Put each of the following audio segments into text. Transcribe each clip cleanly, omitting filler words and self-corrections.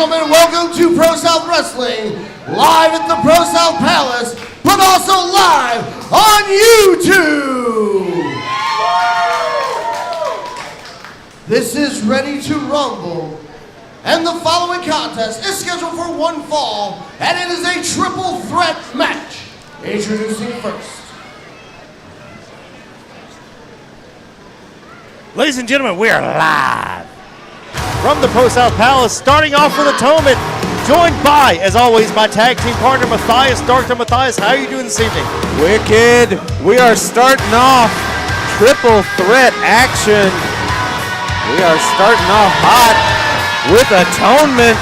gentlemen, welcome to ProSouth Wrestling, live at the ProSouth Palace, but also live on YouTube. This is Ready to Rumble, and the following contest is scheduled for one fall, and it is a triple threat match. Introducing first. Ladies and gentlemen, we are live from the ProSouth Palace, starting off with Atonement, joined by, as always, my tag team partner, Matthias. Dr. Matthias, how are you doing this evening? Wicked. We are starting off triple threat action. We are starting off hot with Atonement,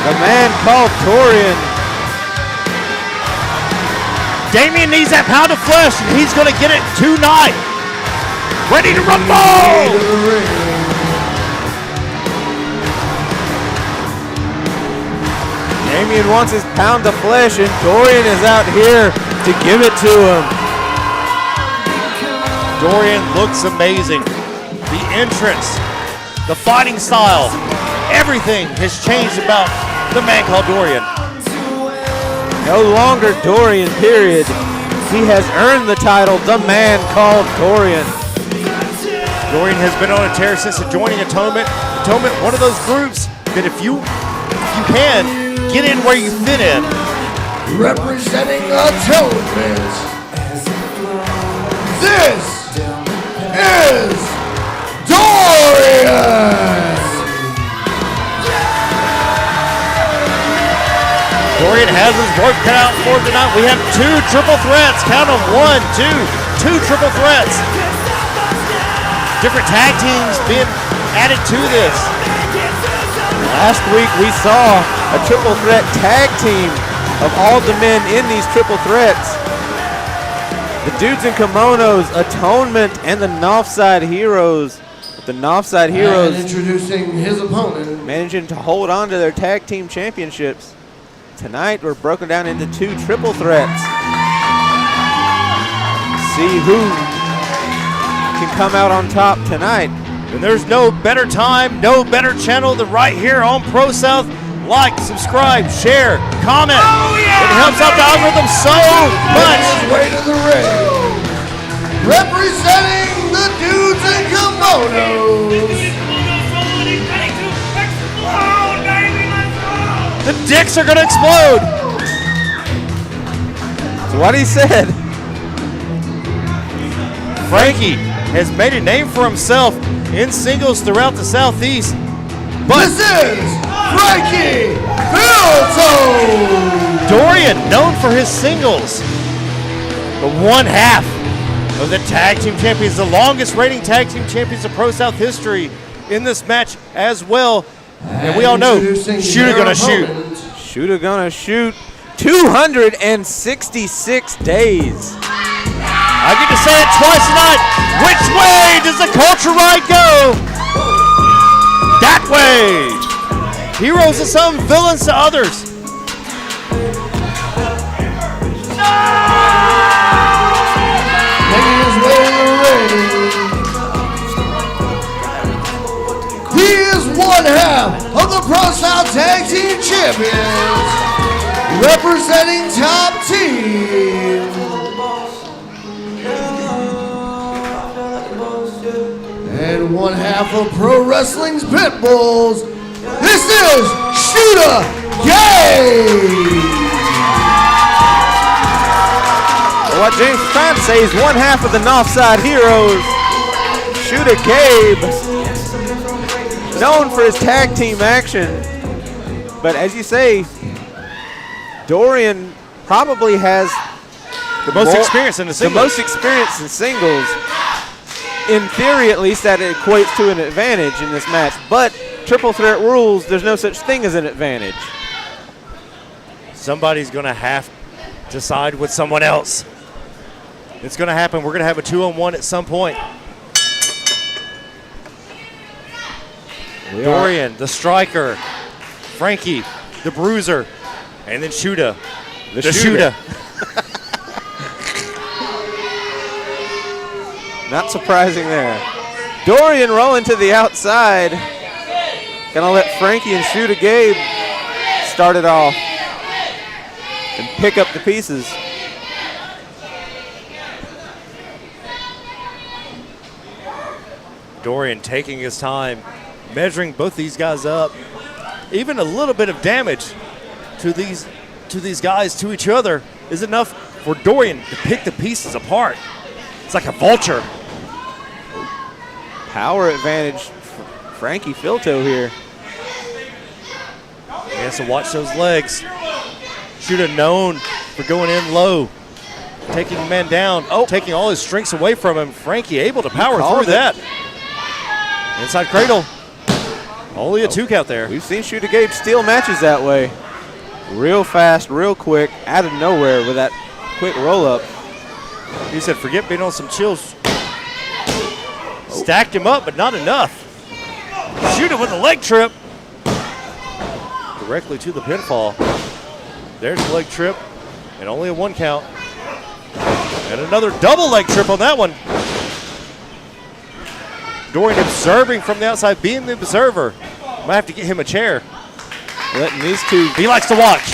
the man called Torian. Damien needs that pound of flesh, and he's going to get it tonight. Ready to rumble! Damien wants his pound of flesh, and Dorian is out here to give it to him. Dorian looks amazing. The entrance, the fighting style, everything has changed about the man called Dorian. No longer Dorian, period. He has earned the title, the man called Dorian. Dorian has been on a tear since joining Atonement. Atonement, one of those groups that if you can, get in where you fit in. Representing Atonement, this is Dorian! Dorian has his work cut out for him tonight. We have two triple threats. Count them, 1, 2, 2 triple threats. Different tag teams being added to this. Last week we saw a triple threat tag team of all the men in these triple threats. The dudes in kimonos, Atonement, and the Northside Heroes. The Northside Heroes introducing his opponent, managing to hold on to their tag team championships. Tonight we're broken down into two triple threats. See who can come out on top tonight. And there's no better time, no better channel than right here on ProSouth. Like, subscribe, share, comment. It helps out the algorithm so much. Way to the ring. Representing the dudes in kimonos. The dicks are gonna explode. That's what he said. Frankie has made a name for himself in singles throughout the Southeast. But this is Frankie Bilton. Dorian, known for his singles, but one half of the tag team champions, the longest reigning tag team champions of ProSouth history in this match as well. And we all know, Shooter gonna shoot. Shooter gonna shoot. 266 days. I get to say it twice tonight. Which way does the culture ride go? That way. Heroes to some, villains to others. Making his way in the ring. He is one half of the ProSouth Tag Team Champions, representing Top Team. And one half of Pro Wrestling's Pitbulls. This is Shooter Cagle. What James is trying to say is one half of the Northside Heroes. Shooter Cagle, known for his tag team action. But as you say, Dorian probably has the most experience in the singles. The most experience in singles. In theory, at least, that equates to an advantage in this match. But triple threat rules, there's no such thing as an advantage. Somebody's going to have to side with someone else. It's going to happen. We're going to have a 2-on-1 at some point. Dorian, the striker. Frankie, the bruiser. And then Shooter, the shooter. Not surprising there. Dorian rolling to the outside. Gonna let Frankie and Shooter Gabe start it off and pick up the pieces. Dorian taking his time, measuring both these guys up. Even a little bit of damage to these guys, to each other, is enough for Dorian to pick the pieces apart. It's like a vulture. Power advantage for Frankie Filto here. He has to watch those legs. Shooter known for going in low, taking the man down, taking all his strengths away from him. Frankie able to power through that. Inside cradle. Only a 2 count there. We've seen Shooter Gabe steal matches that way. Real fast, real quick, out of nowhere with that quick roll up. He said, forget being on some chills. Stacked him up, but not enough. Shooter with a leg trip. Directly to the pinfall. There's the leg trip, and only a 1 count. And another double leg trip on that one. Dorian observing from the outside, being the observer. Might have to get him a chair. Letting these two. He likes to watch.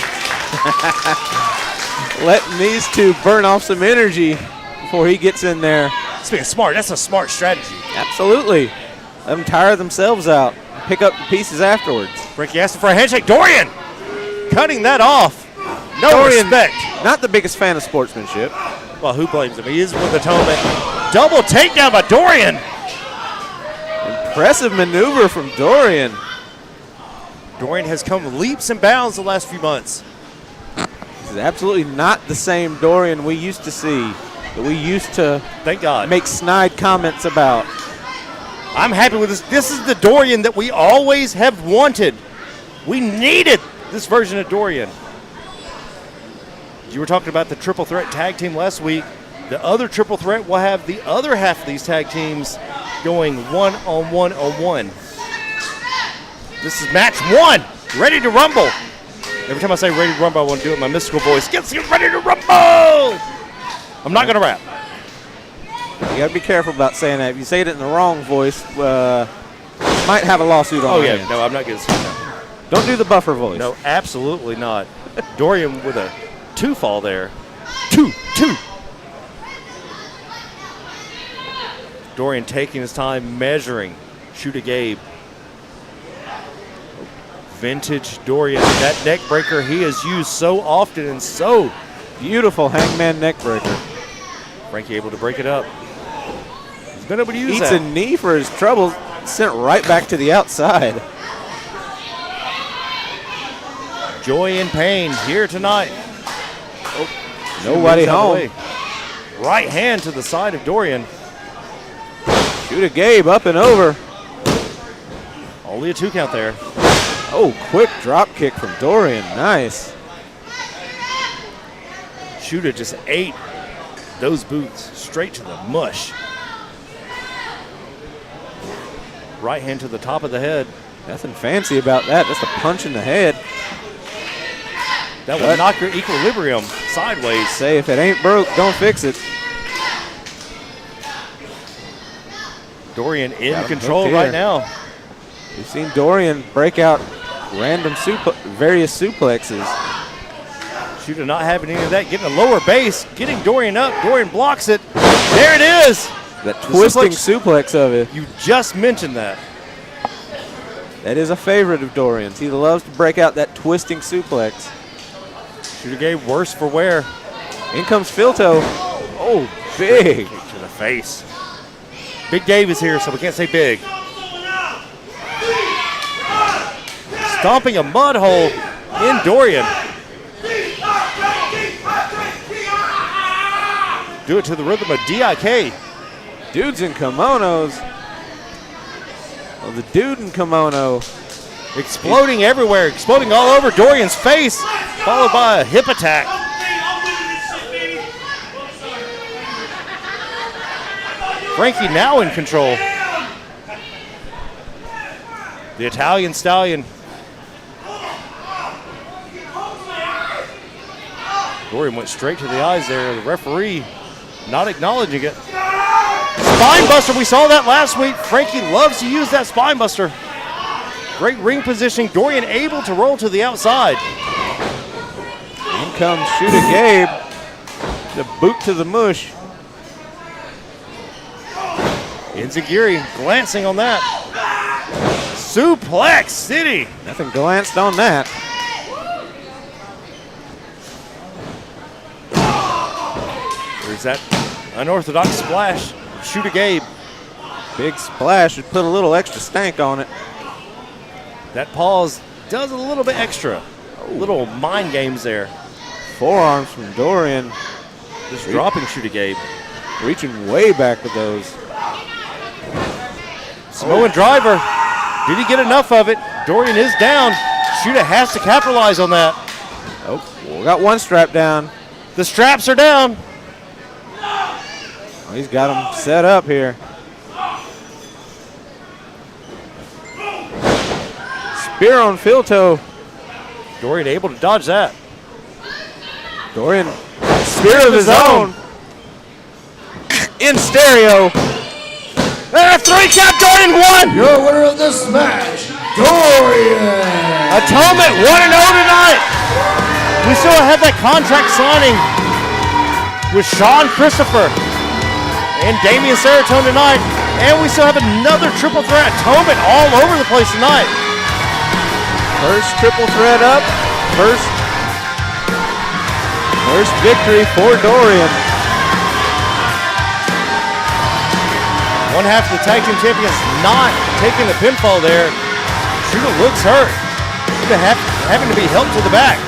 Letting these two burn off some energy before he gets in there. Speaking smart, that's a smart strategy. Absolutely. Let them tire themselves out. Pick up the pieces afterwards. Frankie asking for a handshake. Dorian cutting that off. No Dorian, respect. Not the biggest fan of sportsmanship. Well, who blames him? He is with atonement. Double takedown by Dorian. Impressive maneuver from Dorian. Dorian has come leaps and bounds the last few months. This is absolutely not the same Dorian we used to see, that we used to Thank God. make snide comments about. I'm happy with this. This is the Dorian that we always have wanted. We needed this version of Dorian. You were talking about the triple threat tag team last week. The other triple threat will have the other half of these tag teams going 1-on-1-on-1. This is match 1. Ready to rumble. Every time I say ready to rumble, I want to do it in my mystical voice. Get ready to rumble. I'm not going to rap. You got to be careful about saying that. If you say it in the wrong voice, might have a lawsuit on Oh, our yeah. hands. No, I'm not going to say that. Don't do the buffer voice. No, absolutely not. Dorian with a 2 fall there. 2. Dorian taking his time, measuring. Shooter Gabe. Vintage Dorian. That neck breaker he has used so often and so. Beautiful hangman neck breaker. Frankie able to break it up. He's been able to use Eats that. a knee for his trouble. Sent right back to the outside. Joy and pain here tonight. Nobody Moves out of the home. way. Right hand to the side of Dorian. Shooter Gabe up and over. Only a 2 count there. Oh, quick drop kick from Dorian. Nice. Shooter just ate those boots straight to the mush. Right hand to the top of the head. Nothing fancy about that. Just a punch in the head. That will knock your equilibrium sideways. Say if it ain't broke, don't fix it. Dorian in Got him control hooked right here. now. We've seen Dorian break out random various suplexes. Shooter not having any of that. Getting a lower base. Getting Dorian up. Dorian blocks it. There it is. That twisting suplex of it. You just mentioned that. That is a favorite of Dorian's. He loves to break out that twisting suplex. Shooter Gabe worse for wear. In comes Filto. Oh, big. Kick to the face. Big Dave is here, so we can't say big. Stomping a mud hole in Dorian. Do it to the rhythm of DIK. Dudes in kimonos. Well, the dude in kimono. Exploding everywhere, exploding all over Dorian's face, followed by a hip attack. Frankie now in control. The Italian Stallion. Dorian went straight to the eyes there. The referee not acknowledging it. Spine buster, we saw that last week. Frankie loves to use that spine buster. Great ring positioning. Dorian able to roll to the outside. In comes Shooter Gabe. The boot to the mush. Enziguri glancing on that. Suplex City. Nothing glanced on that. There's that unorthodox splash. Shooter Gabe. Big splash would put a little extra stank on it. That pause does a little bit extra. Little mind games there. Forearms from Dorian. Just dropping Shooter Gabe. Reaching way back with those. Samoan driver. Did he get enough of it? Dorian is down. Shooter has to capitalize on that. Oh, we got one strap down. The straps are down. Oh, he's got him set up here. Spear on Filto. Dorian able to dodge that. Dorian, spear of his own. In stereo. Three count, Dorian won. Your winner of this match, Dorian. Atonement 1-0 tonight. We still have that contract signing with Sean Christopher and Damian Saratone tonight. And we still have another triple threat atonement all over the place tonight. First triple threat up. First victory for Dorian. One half of the tag team champions not taking the pinfall there. Shooter looks hurt. Shooter having to be helped to the back.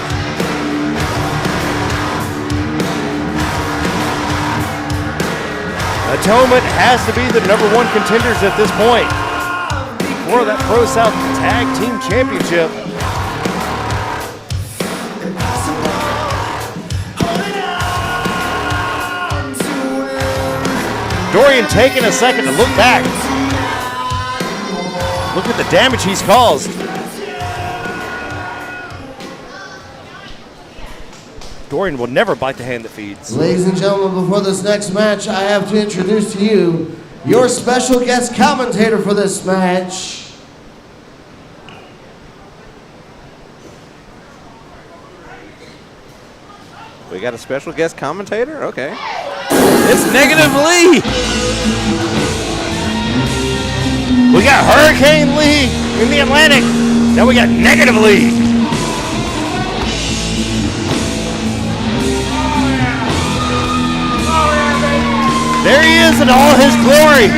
Atonement has to be the #1 contenders at this point for that ProSouth Tag Team Championship. Dorian taking a second to look back. Look at the damage he's caused. Dorian will never bite the hand that feeds. Ladies and gentlemen, before this next match, I have to introduce to you your special guest commentator for this match. We got a special guest commentator? Okay. It's Negative Lee. We got Hurricane Lee in the Atlantic. Now we got Negative Lee. There he is in all his glory.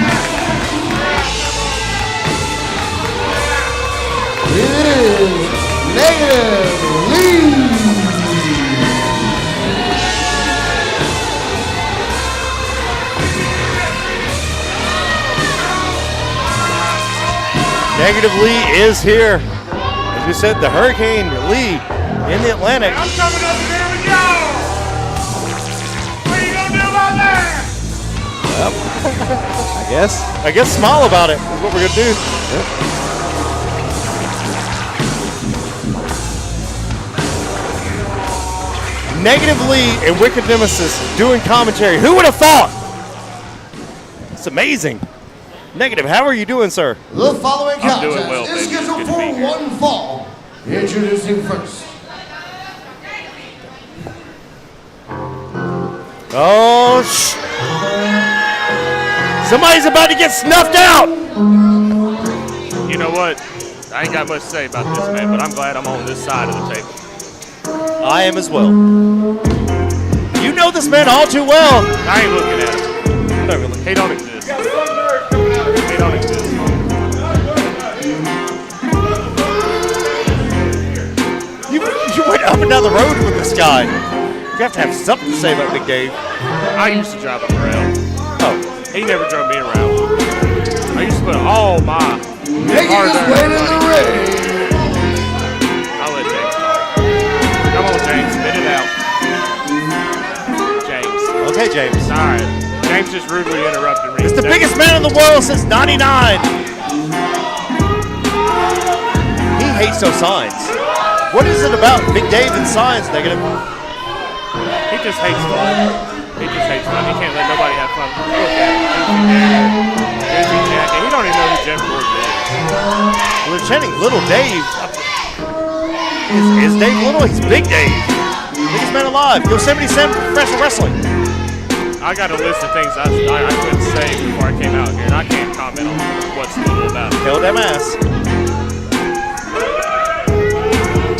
It is Negative Lee. Negative Lee is here. As we said, the Hurricane Lee in the Atlantic. I'm coming up here with y'all. What are you gonna do about that? I guess. Smile about it is what we're gonna do. Yep. Negative Lee and Wicked Nemesis doing commentary. Who would have thought? It's amazing. Negative, how are you doing, sir? The following I'm doing contest well, is baby. scheduled Good to for be here. one fall. Introducing first. Oh, somebody's about to get snuffed out. You know what? I ain't got much to say about this, man, but I'm glad I'm on this side of the table. I am as well. You know this man all too well. I ain't looking at him. Not really. He don't exist. He don't exist. You went up and down the road with this guy. You have to have something to say about Big Dave. I used to drive him around. Oh, He never drove me around. I used to put all my Making his hard-earned way to the money. ring. I'll let James talk. Come on, James, spit it out. James. okay, James. All right. James just rudely interrupted me. It's the biggest man in the world since '99. He hates those signs. What is it about Big Dave and signs, Negative? He just hates fun. He just hates fun. He can't let nobody have fun. Look at him. Goofy jacket. He don't even know who Jeff Gordon is. Well, they're chanting Little Dave. Is Dave little? He's Big Dave. Biggest man alive. Yosemite Sam Professional Wrestling. I got a list of things I couldn't say before I came out here, and I can't comment on what's little about it. Held that ass.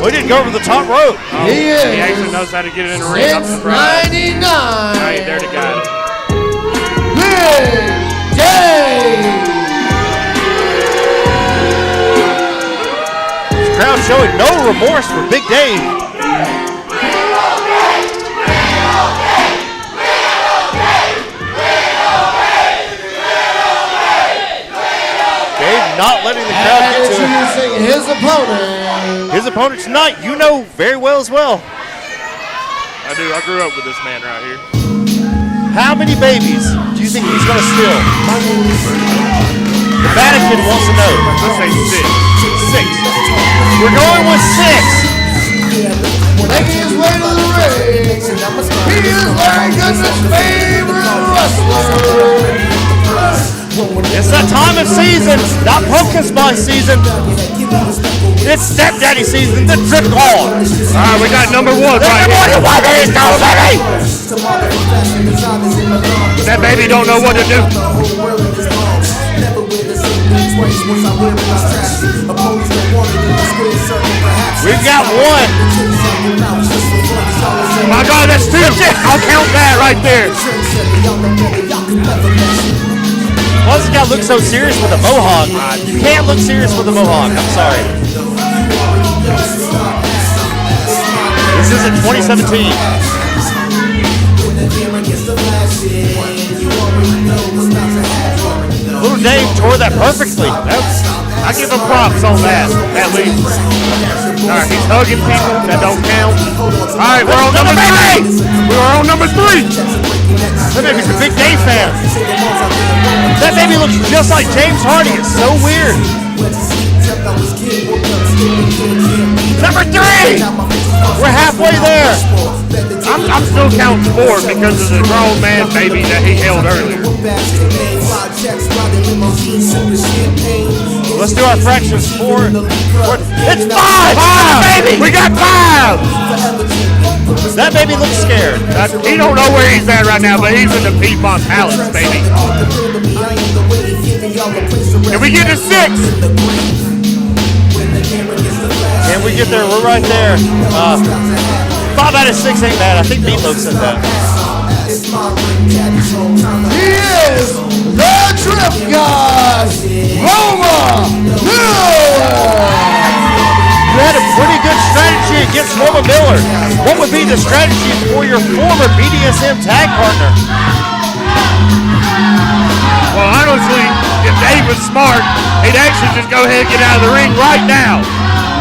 We didn't go over the top rope. He is. He actually knows how to get it in the ring. I'm Since surprised. 99. I ain't there to guide him. Big Dave. This crowd showing no remorse for Big Dave. Dave not letting the crowd And get to him. introducing his opponent. His opponent tonight, you know very well as well. I do. I grew up with this man right here. How many babies do you think he's going to steal? The Vatican wants to know. Let's say 6. 6. We're going with 6. Making his way to the ring. He is Larry Goodman's favorite wrestler. It's that time of season, not pumpkin spice season. It's stepdaddy season, the drip on. All right, we got number 1 right here. That baby don't know what to do. We've got 1. My God, that's 2. I'll count that right there. Why does this guy look so serious with a mohawk? You can't look serious with a mohawk. I'm sorry. This is in 2017. Little Dave tore that perfectly. I give him props on that, at least. All right, he's hugging people. That don't count. All right, we're on number 3. We're on number 3. That baby's a Big Dave fan. That baby looks just like James Hardy. It's so weird. Number 3. We're halfway there. I'm still counting 4 because of the grown man baby that he held earlier. Let's do our fractions. 4. It's 5. 5, baby. We got 5. That baby looks scared. He don't know where he's at right now, but he's in the Piedmont Palace, baby. Can we get to 6? Can we get there? We're right there. 5 out of 6 ain't bad. I think Meatloaf said that. He is the Drip God, Roma Miller. You had a pretty good strategy against Roma Miller. What would be the strategy for your former BDSM tag partner? Well, honestly, if Dave was smart, he'd actually just go ahead and get out of the ring right now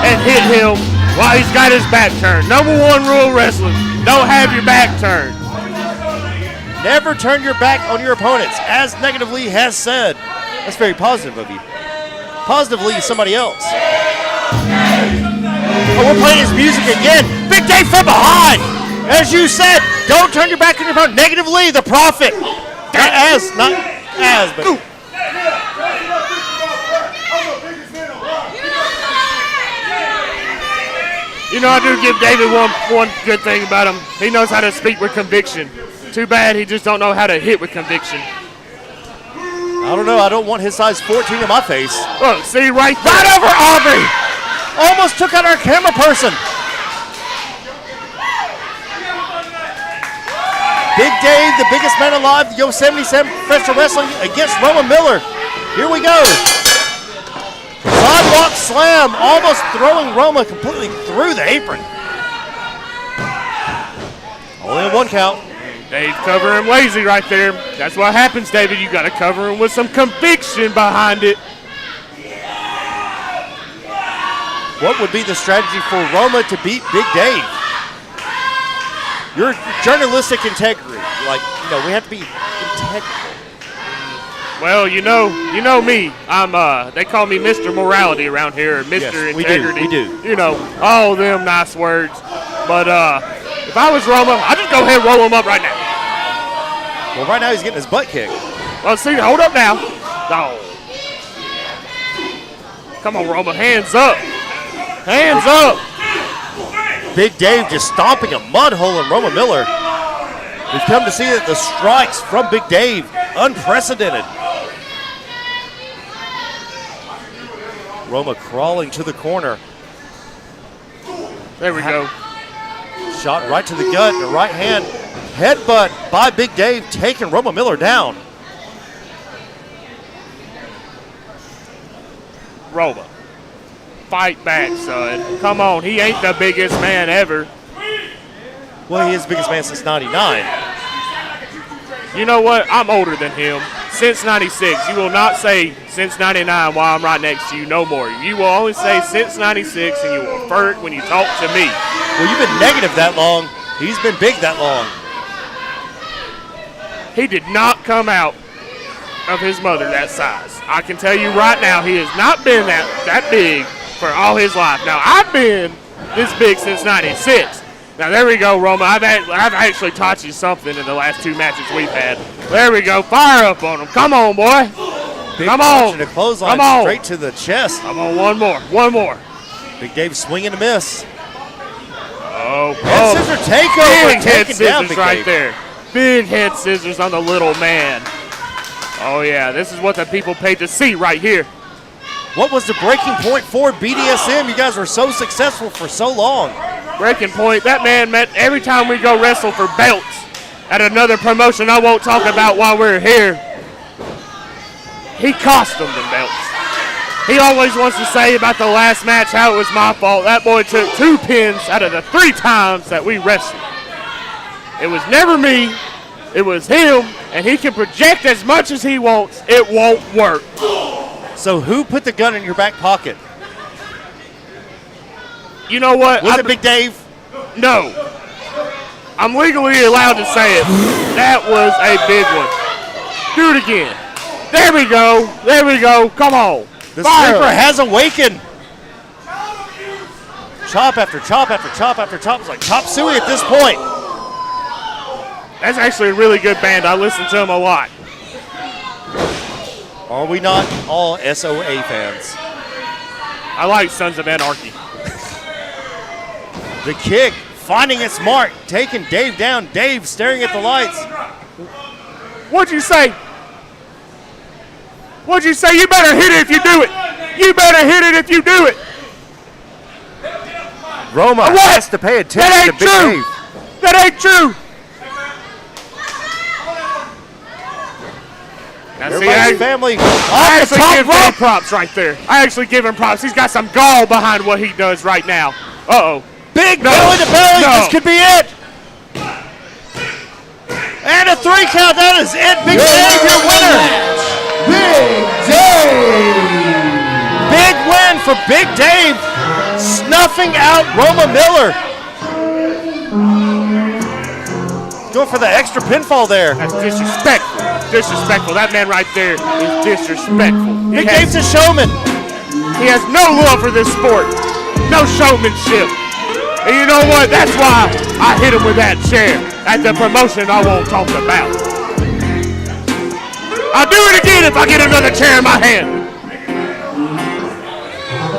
and hit him while he's got his back turned. Number 1 rule of wrestling, don't have your back turned. Never turn your back on your opponents, as Negatively has said. That's very positive of you. Positively is somebody else. Oh, we're playing his music again. Big Dave from behind. As you said, don't turn your back on your opponent. Negatively, the prophet. Not as, but... You know, I do give David one good thing about him. He knows how to speak with conviction. Too bad he just don't know how to hit with conviction. I don't know. I don't want his size 14 in my face. Look, see right there. Right over Aubrey. Almost took out our camera person. Big Dave, the biggest man alive, the Yosemite Sam Professional Wrestling against Roma Miller. Here we go. Sidewalk slam, almost throwing Roma completely through the apron. Only a 1 count. Dave cover him lazy right there. That's what happens, David. You got to cover him with some conviction behind it. What would be the strategy for Roma to beat Big Dave? Your journalistic integrity. We have to be integral. Well, you know me. They call me Mr. Morality around here, or Mr. Yes, Integrity. we do. You know, all them nice words. But if I was Roma, I'd just go ahead and roll him up right now. Well, right now he's getting his butt kicked. Well, see, hold up now. Oh. Come on, Roma, hands up. Hands up. Big Dave just stomping a mud hole in Roma Miller. We've come to see that the strikes from Big Dave, unprecedented. Roma crawling to the corner. There we go. Shot right to the gut, the right hand. Headbutt by Big Dave, taking Roma Miller down. Roma, fight back, son. Come on, he ain't the biggest man ever. Well, he is the biggest man since 99. You know what? I'm older than him. Since 96. You will not say since 99 while I'm right next to you no more. You will only say since 96, and you will flirt when you talk to me. Well, you've been negative that long. He's been big that long. He did not come out of his mother that size. I can tell you right now, he has not been that big for all his life. Now, I've been this big since 96. Now, there we go, Roma. I've actually taught you something in the last 2 matches we've had. There we go. Fire up on him. Come on, boy. Big Come on. A clothesline Come on. straight to the chest. Come on, one more. One more. Big Dave swinging a miss. Oh, Head scissor takeover. Big head Taking down scissors Big right Dave. there. Big head scissors on the little man. Oh, yeah. This is what the people paid to see right here. What was the breaking point for BDSM? You guys were so successful for so long. Breaking point. That man meant every time we go wrestle for belts at another promotion I won't talk about while we're here, he cost them the belts. He always wants to say about the last match how it was my fault. That boy took 2 pins out of the 3 times that we wrestled. It was never me. It was him, and he can project as much as he wants. It won't work. So who put the gun in your back pocket? You know what? Was it Big Dave? No. I'm legally allowed to say it. That was a big one. Do it again. There we go. There we go. Come on. The sleeper has awakened. Chop after chop after chop after chop. It's like Chop Suey at this point. That's actually a really good band. I listen to them a lot. Are we not all SOA fans? I like Sons of Anarchy. The kick, finding its mark, taking Dave down. Dave staring at the lights. What'd you say? What'd you say? You better hit it if you do it. You better hit it if you do it. Roma has to pay attention to Big Dave. That ain't true. Everybody's family. I actually give him props right there. I actually give him props. He's got some gall behind what he does right now. Uh-oh. Big belly to belly. No. This could be it. And a 3 count. That is it. Big Dave, your winner. Big Dave. Big win for Big Dave, snuffing out Roma Miller. Going for the extra pinfall there. That's disrespectful. Disrespectful. That man right there is disrespectful. Big Dave's a showman. He has no love for this sport. No showmanship. And you know what? That's why I hit him with that chair at the promotion I won't talk about. I'll do it again if I get another chair in my hand.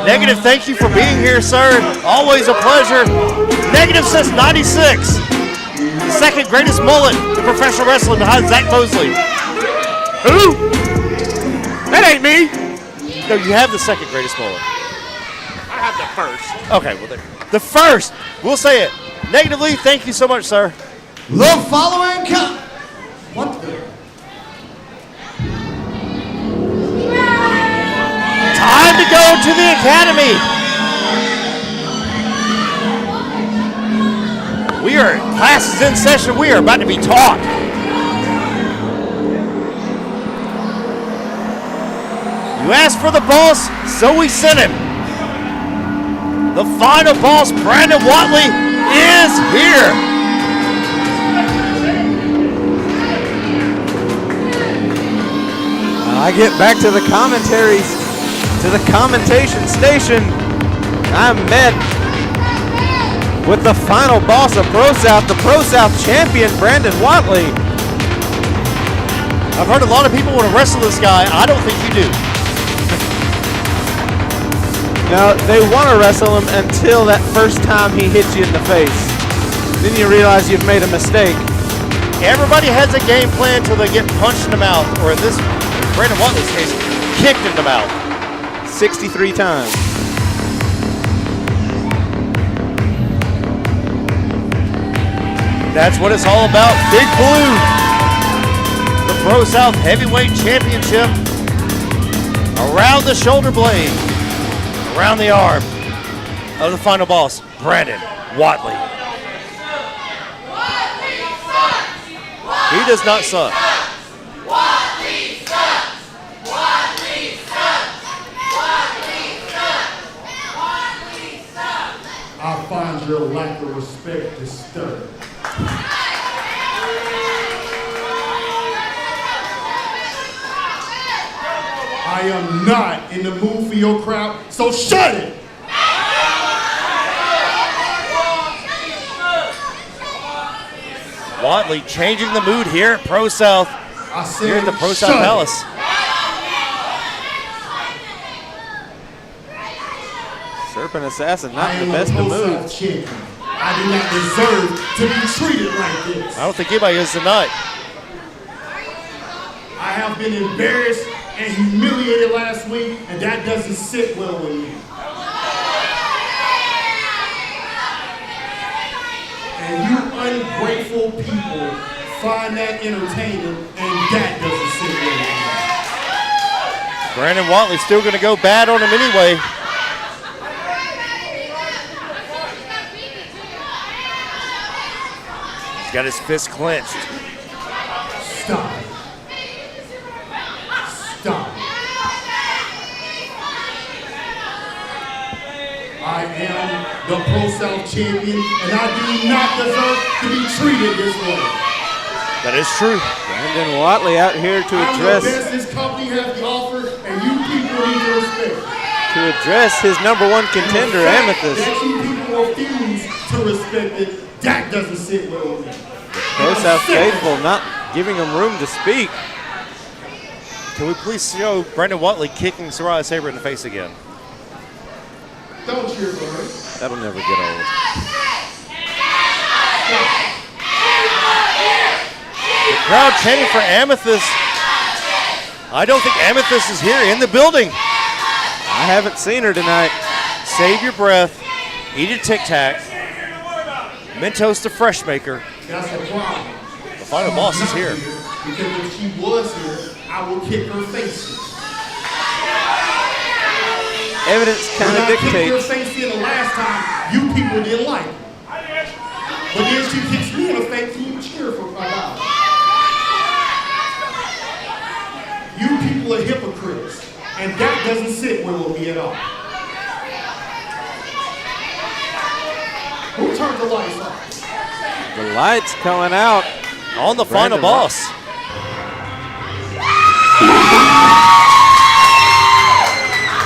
Negative, thank you for being here, sir. Always a pleasure. Negative since 96. The second greatest mullet in professional wrestling behind Zach Mosley. Who? That ain't me. No, you have the second greatest mullet. I have the first. Okay, well, the first. We'll say it. Negatively, thank you so much, sir. The following What the? Time to go to the academy. We are, classes in session. We are about to be taught. You asked for the boss, so we sent him. The final boss, Brandon Watley, is here. I get back to the commentaries, to the commentation station. I'm met with the final boss of ProSouth, the ProSouth champion, Brandon Watley. I've heard a lot of people want to wrestle this guy. I don't think you do. Now, they want to wrestle him until that first time he hits you in the face. Then you realize you've made a mistake. Everybody has a game plan until they get punched in the mouth, or in this Brandon Watley's case, kicked in the mouth. 63 times. That's what it's all about. Big Blue, the ProSouth Heavyweight Championship, around the shoulder blade, around the arm of the final boss, Brandon Watley. He does not suck. I find your lack of respect disturbing. I am not in the mood for your crowd, so shut it! Watley changing the mood here at ProSouth, here at the ProSouth Palace. Serpent Assassin, not in the best of moods. I do not deserve to be treated like this. I don't think anybody is tonight. I have been embarrassed and humiliated last week, and that doesn't sit well with me. And you ungrateful people find that entertaining, and that doesn't sit well with me. Brandon Watley's still going to go bad on him anyway. He's got his fist clenched. Stop. Stop. I am the ProSouth champion, and I do not deserve to be treated this way. That is true. Brandon Watley out here to address. I'm the best this company has to offer, and you people need to respect. To address his number one contender, Amethyst. That you people refuse to respect it, that doesn't sit well with me. ProSouth faithful not giving him room to speak. Can we please show Brandon Watley kicking Soraya Sabre in the face again? Don't cheer for her. That'll never get old. The crowd chanting for Amethyst. I don't think Amethyst is here in the building. I haven't seen her tonight. Save your breath. Eat a Tic Tac. Mentos the Fresh Maker. That's the problem. The final boss is here. Because if she was here, I will kick her face. Evidence kind of When I kicked your dictates. face in the last time, you people didn't like it. But then she kicks me in the face and you cheer for about it. You people are hypocrites, and that doesn't sit well with me at all. Who turned the lights off? The lights coming out. On the final boss.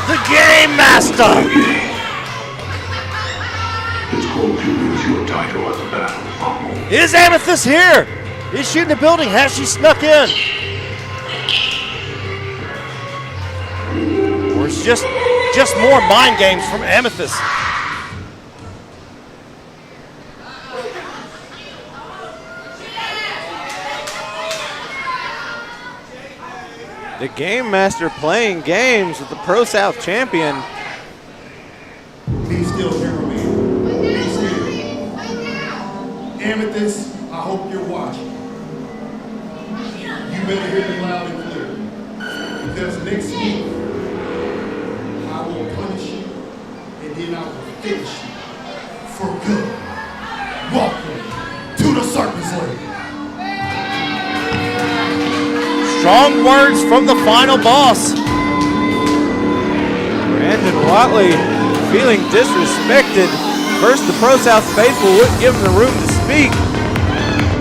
The Game Master! It's called you lose your title at the battle. Is Amethyst here? Is she in the building? Has she snuck in? Or it's just more mind games from Amethyst? The Game Master playing games with the ProSouth champion. Be still, cameraman. Be still. Amethyst, I hope you're watching. You better hear me loud and clear. Because next week, I will punish you, and then I will finish you for good. Welcome to the Circus Lady. Strong words from the final boss. Brandon Watley feeling disrespected. First, the ProSouth faithful wouldn't give him the room to speak.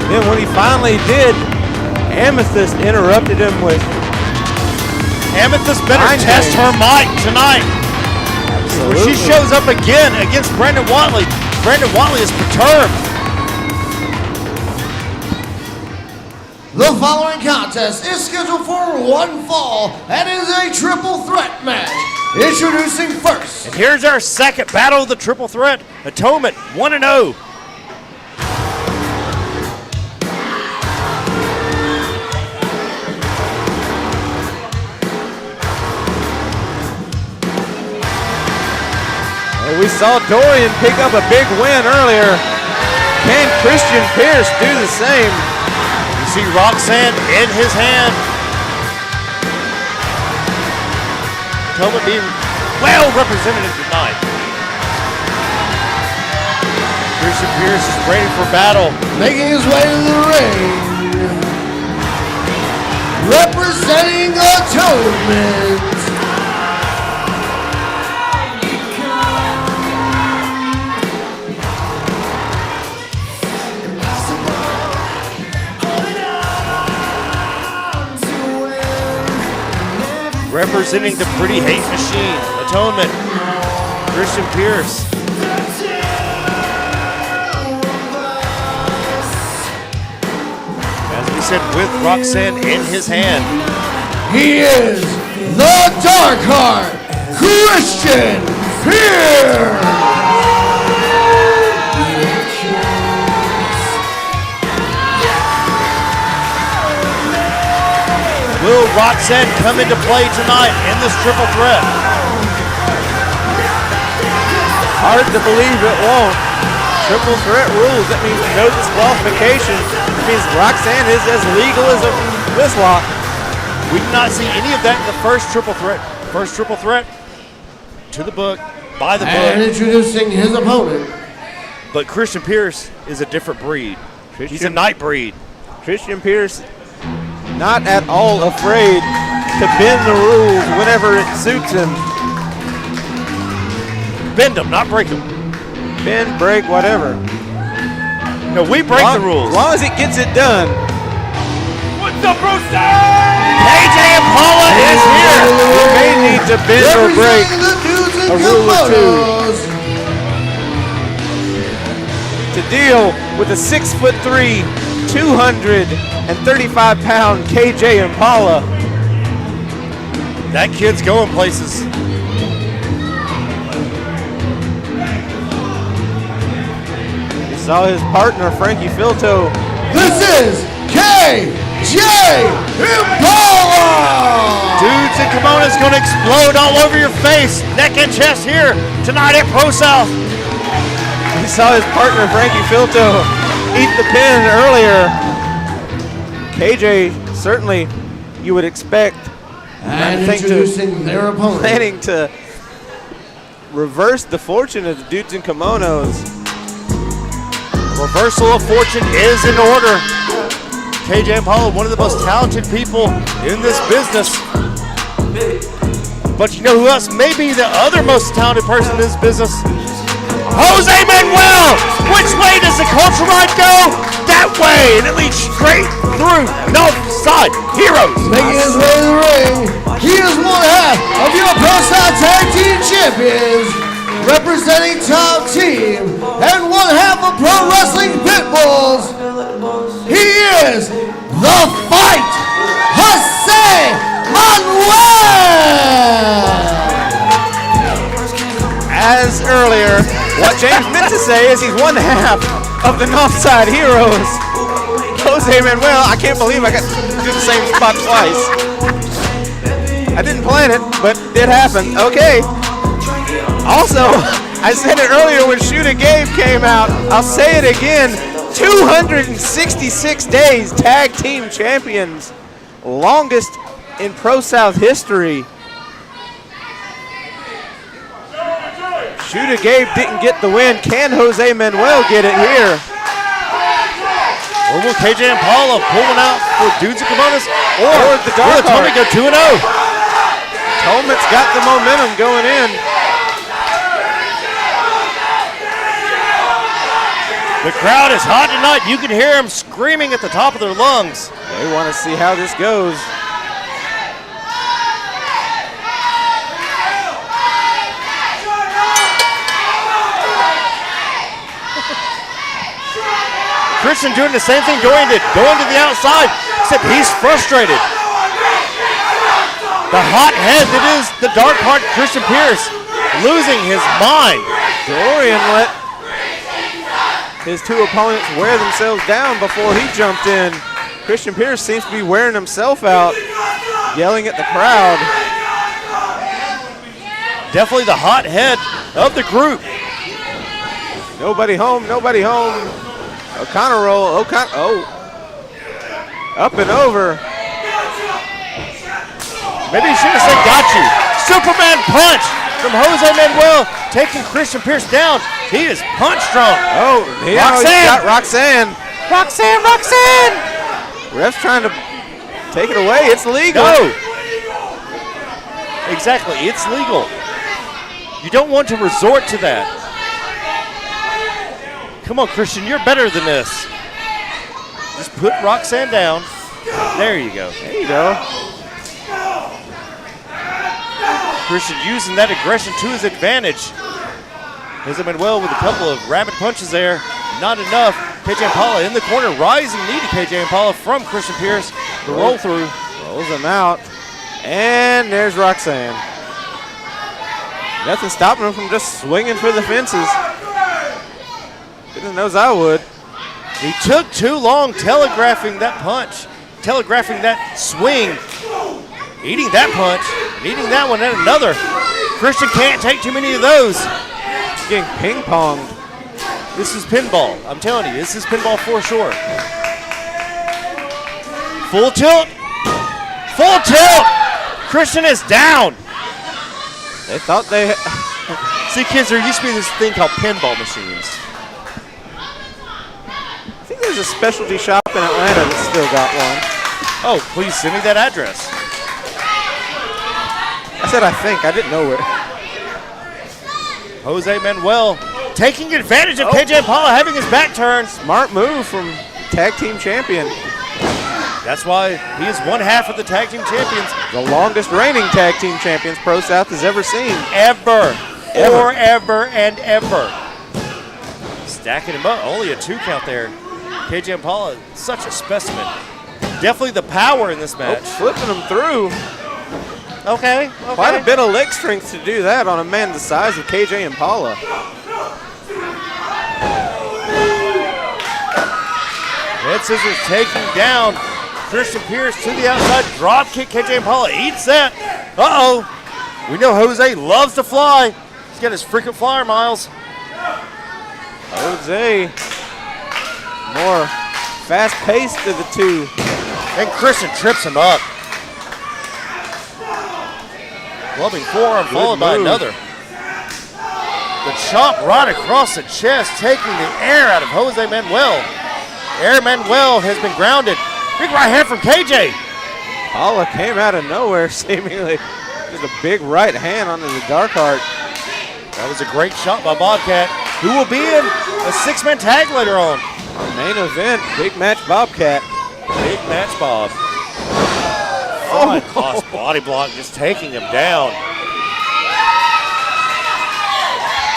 Then when he finally did, Amethyst interrupted him with Amethyst better test her might tonight. When she shows up again against Brandon Watley, Brandon Watley is perturbed. The following contest is scheduled for one fall and is a triple threat match Introducing first. And here's our second battle of the triple threat. Atonement 1-0. Well, we saw Dorian pick up a big win earlier. Can Christian Pierce do the same? You see Roxanne in his hand. Atonement being well represented tonight. Christian Pierce is ready for battle. Making his way to the ring. Representing Atonement. Representing the Pretty Hate Machine, Atonement, Christian Pierce. As we said, with Roxanne in his hand. He is the Dark Heart, Christian Pierce. Will Roxanne come into play tonight in this triple threat? Hard to believe it won't. Triple threat rules, that means no disqualification. That means Roxanne is as legal as a Whistlock. We did not see any of that in the first triple threat. First triple threat to the book, by the And book. introducing his opponent. But Christian Pierce is a different breed. He's a night breed. Christian Pierce, not at all afraid to bend the rules whenever it suits him. Bend them, not break them. Bend, break, whatever. No, we break the rules. As long as it gets it done. What's up, ProSouth? KJ Impala is here. You may need to bend or break Representing the dudes and a rule or two kimonos. to deal with a 6'3", 235-pound KJ Impala. That kid's going places. You saw his partner, Frankie Filto. This is KJ Impala. Dudes in kimonos gonna explode all over your face, neck and chest here tonight at ProSouth. You saw his partner, Frankie Filto, eat the pin earlier. KJ, certainly you would expect. And I think introducing their opponent. planning to reverse the fortune of the dudes in kimonos. Reversal of fortune is in order. KJ Impala, one of the most talented people in this business. But you know who else may be the other most talented person in this business? Jose Manuel! Which way does the culture ride go? That way, and it leads straight through North Side Heroes. Making his way to the ring, he is one half of your ProSouth Tag Team Champions, representing Top Team, and one half of Pro Wrestling Pitbulls. He is the Fight, Jose Manuel. As earlier, what James meant to say is he's one half of the Northside Heroes. Jose Manuel, I can't believe I got to do the same spot twice. I didn't plan it, but it did happen. Okay. Also, I said it earlier when Shoot a Gabe came out. I'll say it again. 266 days tag team champions. Longest in ProSouth history. Shoot a Gabe didn't get the win. Can Jose Manuel get it here? Or will KJ Impala pull one out for dudes in kimonos? Or the Dark will Atonement go 2-0? Atonement's got the momentum going in. The crowd is hot tonight. You can hear them screaming at the top of their lungs. They want to see how this goes. Christian doing the same thing Dorian did, going to the outside, except he's frustrated. The hot head that is the dark heart, Christian Pierce, losing his mind. Dorian let his two opponents wear themselves down before he jumped in. Christian Pierce seems to be wearing himself out, yelling at the crowd. Definitely the hot head of the group. Nobody home, nobody home. O'Connor roll, oh. Up and over. Maybe he should have said got you. Superman punch from Jose Manuel, taking Christian Pierce down. He is punch drunk. Oh, Roxanne. He's got Roxanne. Roxanne! Ref's trying to take it away. It's legal. No. Exactly, it's legal. You don't want to resort to that. Come on, Christian, you're better than this. Just put Roxanne down. There you go. There you go. Christian using that aggression to his advantage. Jose Manuel with a couple of rapid punches there. Not enough. KJ Impala in the corner. Rising knee to KJ Impala from Christian Pierce. The roll through. Rolls him out. And there's Roxanne. Nothing stopping him from just swinging for the fences. Goodness knows I would. He took too long telegraphing that punch. Telegraphing that swing. Eating that punch. And eating that one and another. Christian can't take too many of those. Getting ping-ponged. This is pinball. I'm telling you, this is pinball for sure. Full tilt. Full tilt. Christian is down. They thought they... See, kids, there used to be this thing called pinball machines. I think there's a specialty shop in Atlanta that's still got one. Oh, please send me that address. I said I think. I didn't know where. Jose Manuel taking advantage of KJ Impala having his back turned. Smart move from tag team champion. That's why he is one half of the tag team champions. The longest reigning tag team champions ProSouth has ever seen. Ever. Forever and ever. Stacking him up. Only a 2 count there. KJ Impala, such a specimen. Definitely the power in this match. Flipping him through. Okay. Quite a bit of leg strength to do that on a man the size of KJ Impala. Head scissors taking down Christian Pierce to the outside. Drop kick. KJ Impala eats that. Uh-oh. We know Jose loves to fly. He's got his freaking flyer miles. Jose, more fast-paced of the two. And Christian trips him up. Clubbing forearm followed by another. The chop right across the chest, taking the air out of Jose Manuel. Air Manuel has been grounded. Big right hand from KJ. Impala came out of nowhere, seemingly. Just a big right hand onto the dark heart. That was a great shot by Bobcat, who will be in a 6-man tag later on. Main event, big match Bobcat. Big match Bob. Oh, Cross body block just taking him down.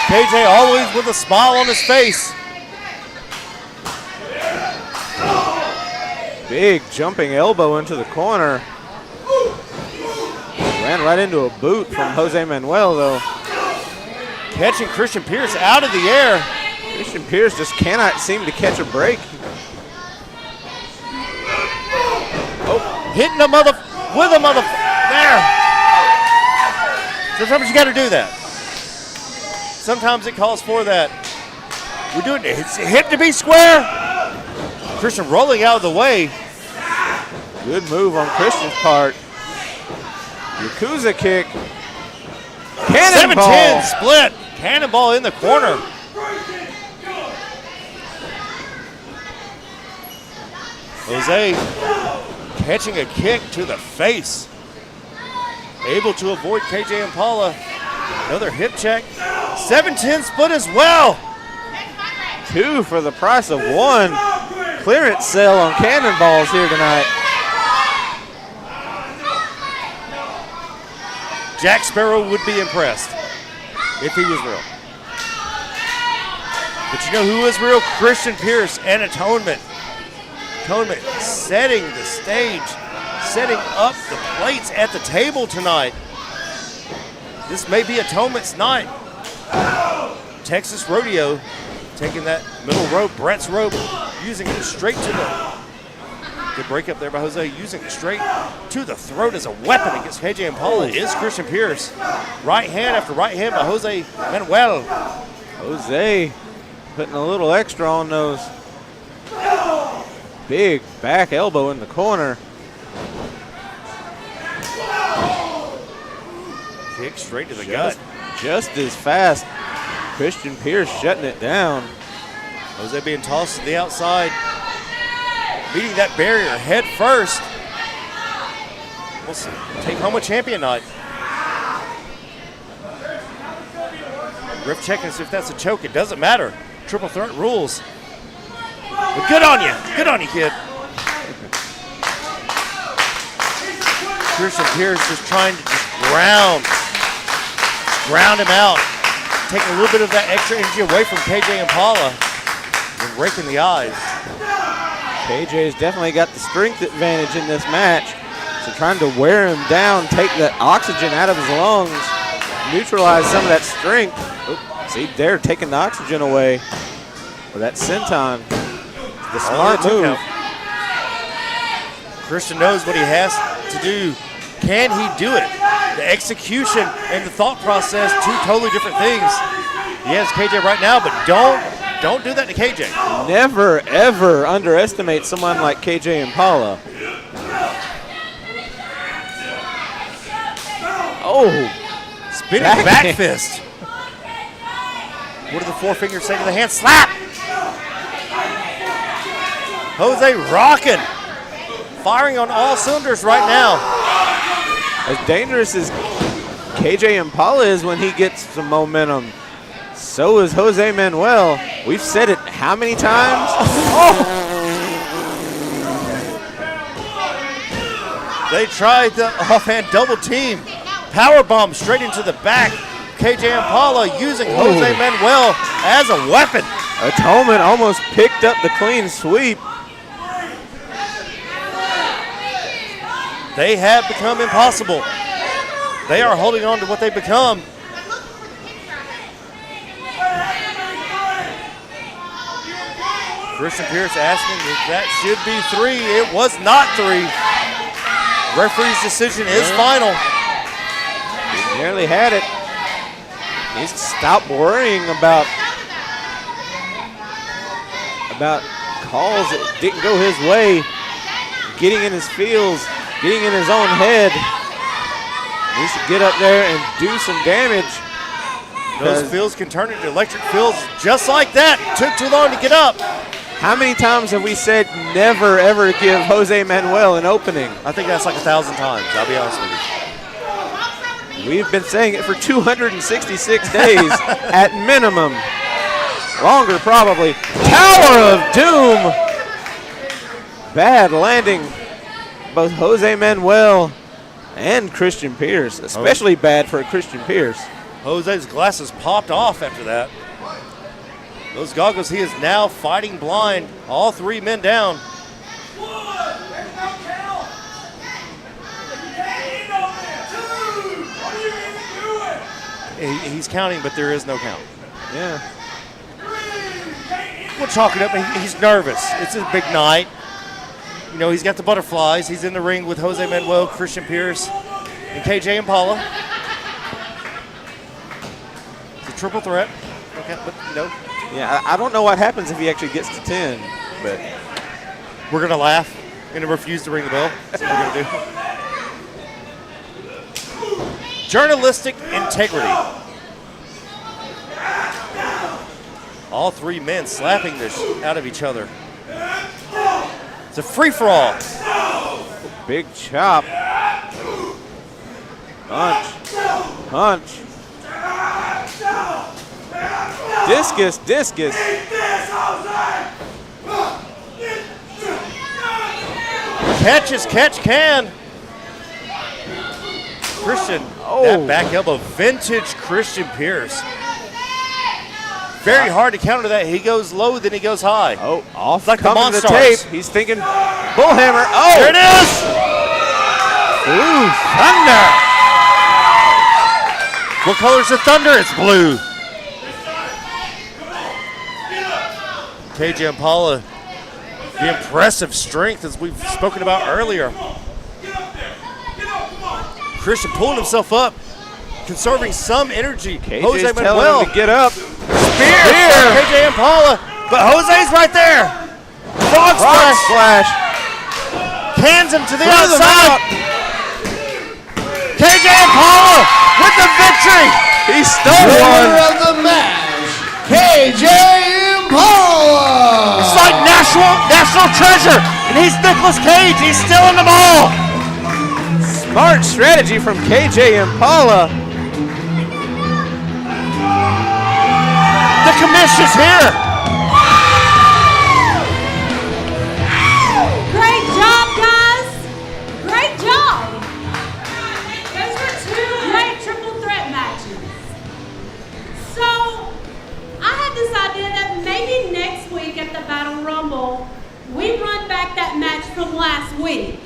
KJ always with a smile on his face. Big jumping elbow into the corner. Ran right into a boot from Jose Manuel, though. Catching Christian Pierce out of the air. Christian Pierce just cannot seem to catch a break. Hitting the with a there. Sometimes you got to do that. Sometimes it calls for that. We're doing it. It's hip to be square. Christian rolling out of the way. Good move on Christian's part. Yakuza kick. Cannonball. 7-10 split. Cannonball in the corner. Jose catching a kick to the face. Able to avoid KJ Impala. Another hip check. 7-10 split as well. 2 for the price of 1. Clearance sale on cannonballs here tonight. Jack Sparrow would be impressed if he was real. But you know who is real? Christian Pierce and Atonement. Atonement setting the stage, setting up the plates at the table tonight. This may be Atonement's night. Texas Rodeo taking that middle rope, Brett's rope, using it straight to the good break up there by Jose, using it straight to the throat as a weapon against KJ Impala is Christian Pierce. Right hand after right hand by Jose Manuel. Jose putting a little extra on those. Big back elbow in the corner. Kick straight to the gut. Just as fast. Christian Pierce shutting it down. Jose being tossed to the outside, beating that barrier head first. We'll see. Take home a champion night. Ref checking to see if that's a choke. It doesn't matter. Triple threat rules. But good on you. Good on you, kid. Christian Pierce just trying to just ground him out. Taking a little bit of that extra energy away from KJ Impala and raking the eyes. KJ's definitely got the strength advantage in this match. So trying to wear him down, take the oxygen out of his lungs, neutralize some of that strength. Oop, see, they're taking the oxygen away for that senton. The smart move. Christian knows what he has to do. Can he do it? The execution and the thought process, two totally different things. He has KJ right now, but don't do that to KJ. Never, ever underestimate someone like KJ Impala. Oh, spinning back fist. What do the four fingers say to the hand? Slap! Jose rocking, firing on all cylinders right now. As dangerous as KJ Impala is when he gets some momentum, so is Jose Manuel. We've said it how many times? Oh. They tried the offhand double team. Power bomb straight into the back. KJ Impala using Jose Manuel as a weapon. Atonement almost picked up the clean sweep. They have become impossible. They are holding on to what they've become. Christian Pierce asking if that should be 3. It was not 3. Referee's decision is final. He nearly had it. He needs to stop worrying about calls that didn't go his way, getting in his feels, getting in his own head. He needs to get up there and do some damage. Those fields can turn into electric fields just like that. Took too long to get up. How many times have we said never, ever give Jose Manuel an opening? I think that's like 1,000 times, I'll be honest with you. We've been saying it for 266 days at minimum. Longer, probably. Tower of Doom. Bad landing. Both Jose Manuel and Christian Pierce, especially bad for Christian Pierce. Jose's glasses popped off after that. Those goggles, he is now fighting blind. All 3 men down. He's counting, but there is no count. Yeah. We'll chalk it up. He's nervous. It's a big night. You know, he's got the butterflies. He's in the ring with Jose Manuel, Christian Pierce, and KJ Impala. It's a triple threat. Okay, but no. Yeah, I don't know what happens if he actually gets to 10, but we're going to laugh and refuse to ring the bell. That's what we're going to do. Journalistic integrity. All 3 men slapping this out of each other. It's a free-for-all. Big chop. Punch. Punch. Discus, discus. Catch as catch can. Christian, that back elbow, vintage Christian Pierce. Very hard to counter that. He goes low, then he goes high. Oh, off like coming the the tape. He's thinking bullhammer. Oh, there it is. Blue Thunder. What color is the Thunder? It's blue. KJ Impala, the impressive strength as we've spoken about earlier. Christian pulling himself up, conserving some energy. KJ's telling him to get up. Spear! KJ Impala, but Jose's right there. Frog splash. Cans him to the outside. KJ Impala with the victory. He stole one. Winner of the match, KJ Impala. It's like national treasure, and he's Nicolas Cage. He's still in the ball. Smart strategy from KJ Impala. The commission's here. Great job, guys. Great job. Those were two great triple threat matches. So, I had this idea that maybe next week at the Battle Rumble, we run back that match from last week.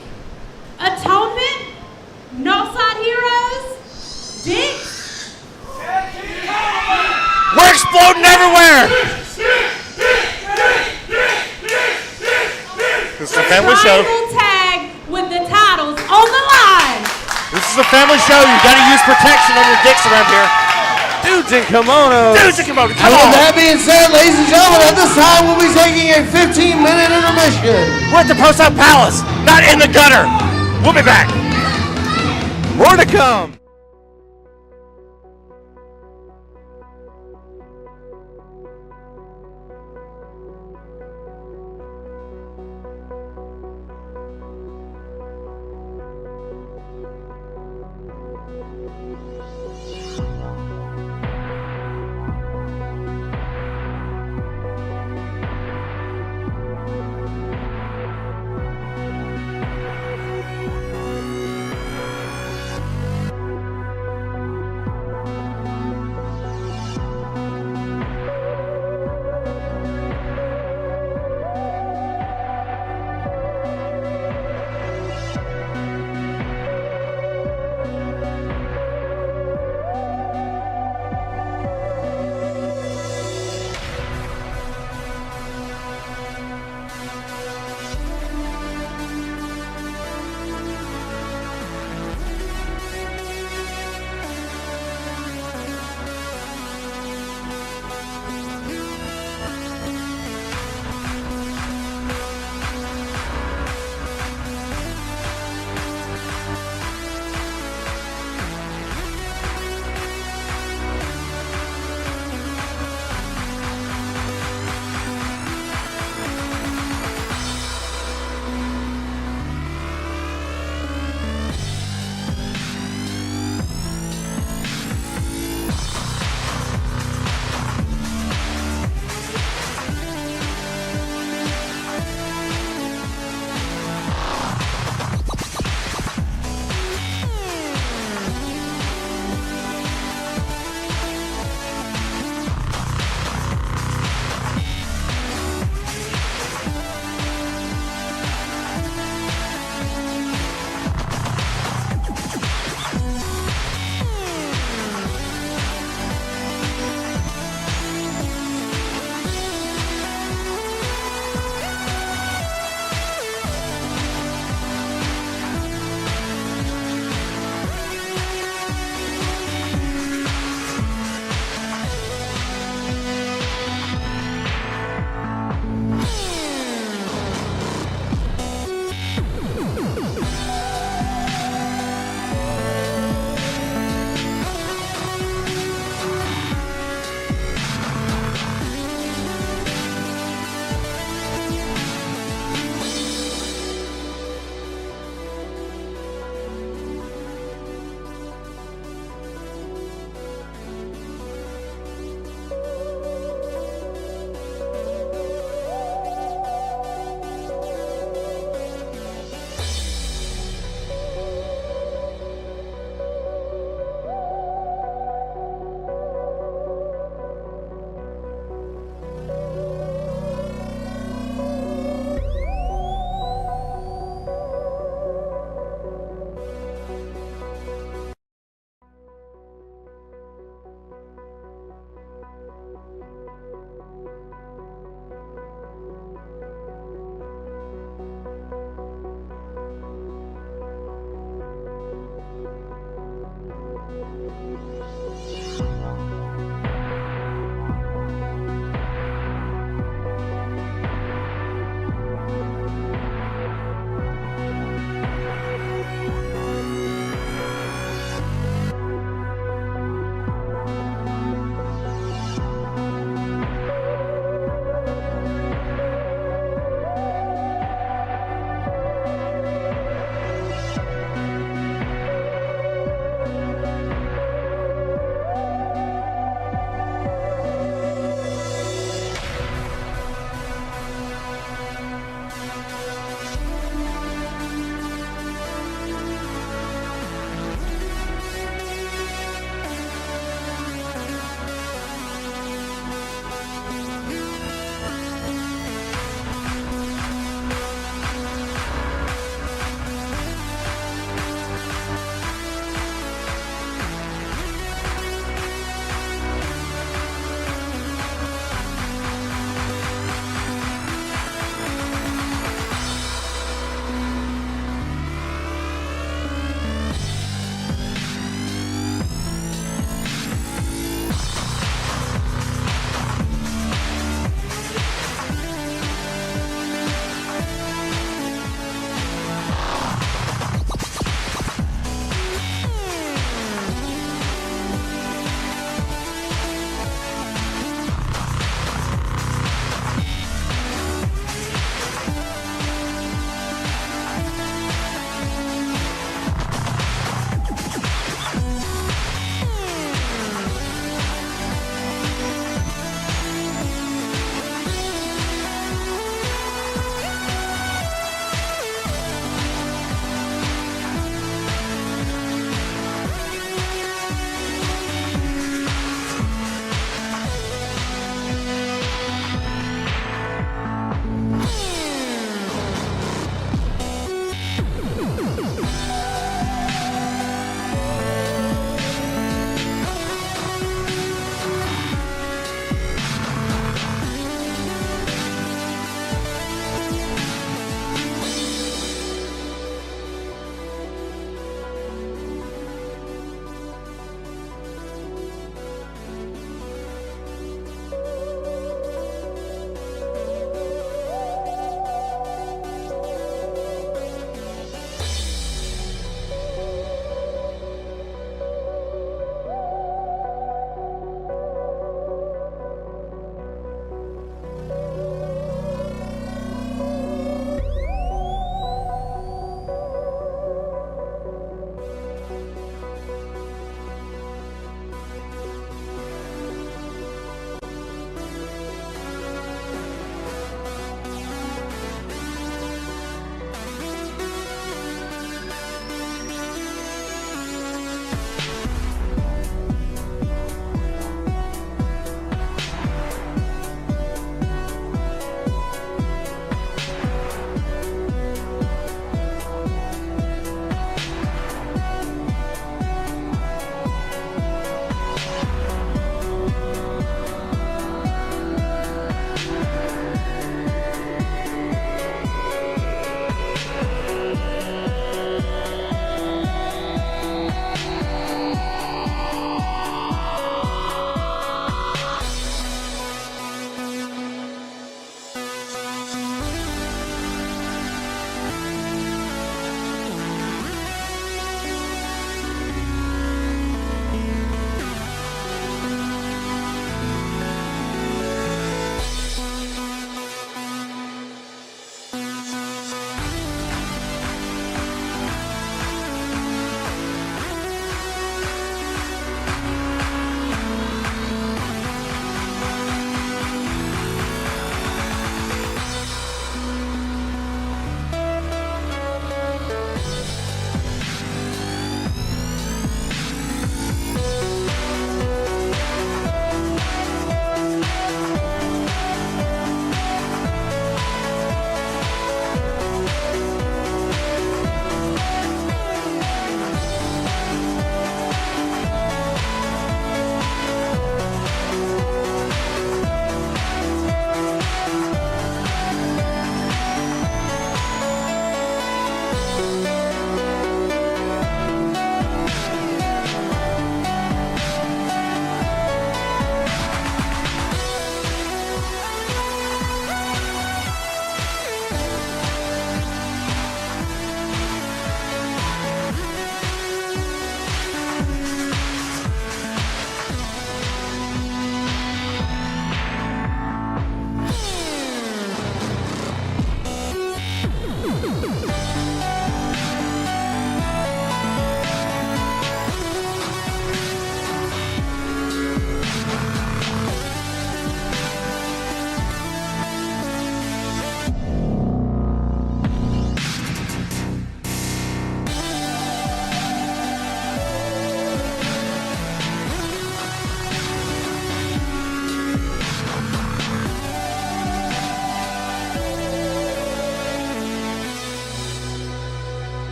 Atonement? Northside Heroes? Dicks? We're exploding everywhere. This is a family show. Tribal tag with the titles on the line. This is a family show. You got to use protection on your dicks around here. Dudes in kimonos. Come And with on. that being said, ladies and gentlemen, at this time we'll be taking a 15-minute intermission. We're at the ProSouth Palace, not in the gutter. We'll be back. More to come.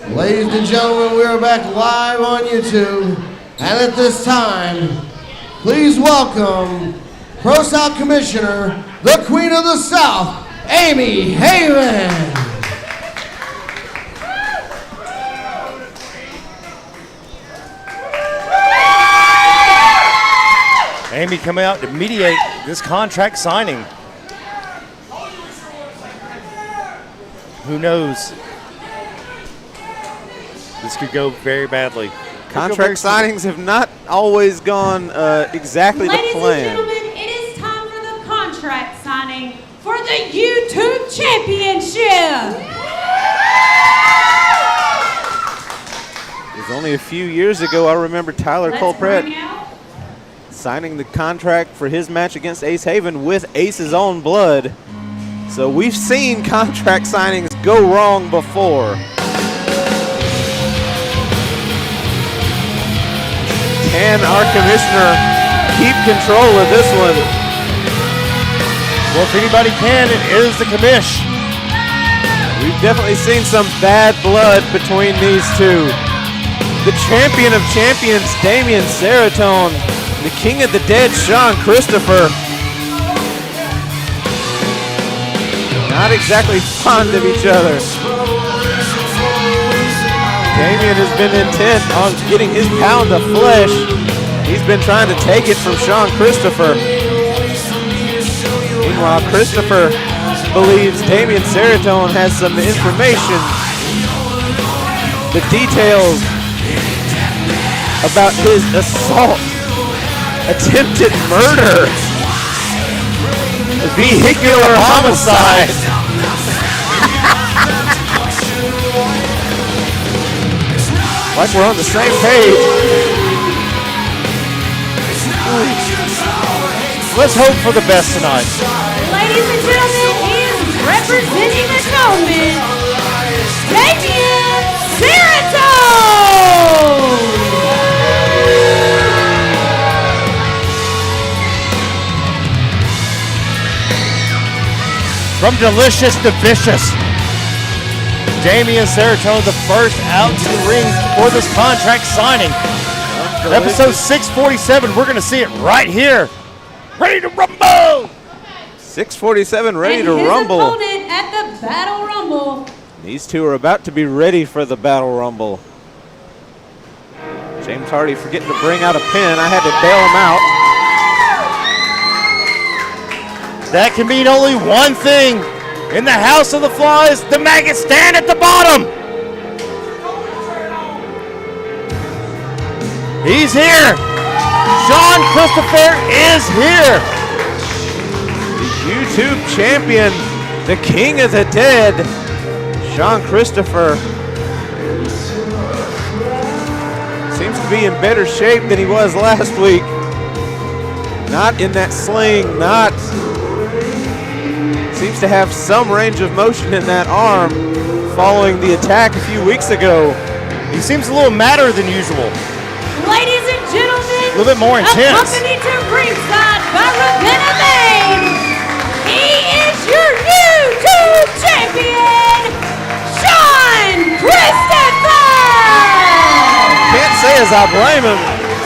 Ladies and gentlemen, we are back live on YouTube. And at this time, please welcome ProSouth Commissioner, the Queen of the South, Amy Hayha. Amy coming out to mediate this contract signing. Who knows? This could go very badly. Contract signings have not always gone exactly to Ladies plan. and gentlemen, it is time for the contract signing for the YouTube Championship. It was only a few years ago, I remember Tyler Let's Colbrett bring out signing the contract for his match against Ace Haven with Ace's own blood. So we've seen contract signings go wrong before. Can our commissioner keep control of this one? Well, if anybody can, it is the commish. We've definitely seen some bad blood between these two. The champion of champions, Damian Seratone, the king of the dead, Sean Christopher. Not exactly fond of each other. Damian has been intent on getting his pound of flesh. He's been trying to take it from Sean Christopher. Meanwhile, Christopher believes Damian Seratone has some information. The details about his assault, attempted murder, vehicular homicide. Like we're on the same page. Let's hope for the best tonight. Ladies and gentlemen, he is representing Atonement, Damian Seratone! From delicious to vicious, Damian Seratone, the first out to the ring for this contract signing. Episode 647, we're going to see it right here. Ready to rumble! 647 ready and to his rumble. opponent at the Battle Rumble. These two are about to be ready for the Battle Rumble. James Hardy forgetting to bring out a pin. I had to bail him out. That can mean only one thing. In the House of the Flies, the maggots stand at the bottom. He's here. Sean Christopher is here. The YouTube champion, the king of the dead, Sean Christopher. Seems to be in better shape than he was last week. Not in that sling, seems to have some range of motion in that arm following the attack a few weeks ago. He seems a little madder than usual. Ladies and gentlemen, A little bit more intense. accompanied to ringside by Ravenna Maine, he is your YouTube champion, Sean Christopher! Can't say as I blame him.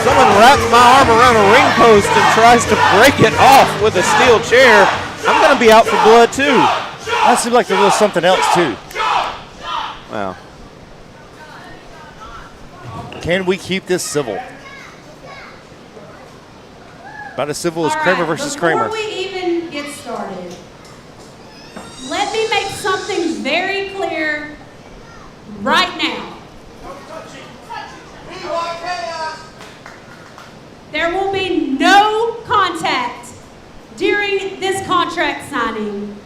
Someone wraps my arm around a ring post and tries to break it off with a steel chair. I'm going to be out for blood too. That seemed like there was something else too. Wow. Can we keep this civil? About as civil as All Kramer right, versus Kramer. Before we even get started, let me make something very clear right now. There will be no contact during this contract signing,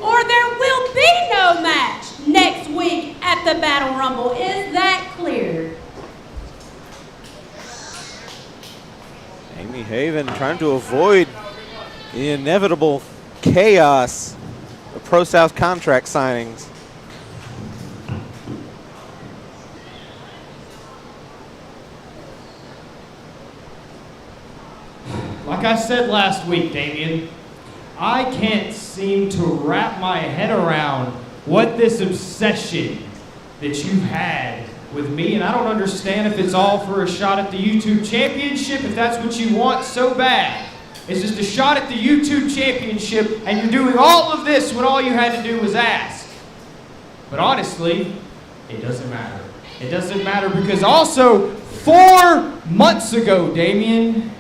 or there will be no match next week at the Battle Rumble. Is that clear? Amy Haven trying to avoid the inevitable chaos of ProSouth contract signings. Like I said last week, Damian, I can't seem to wrap my head around what this obsession that you've had with me, and I don't understand if it's all for a shot at the YouTube Championship, if that's what you want so bad. It's just a shot at the YouTube Championship, and you're doing all of this when all you had to do was ask. But honestly, it doesn't matter. It doesn't matter because also 4 months ago, Damien,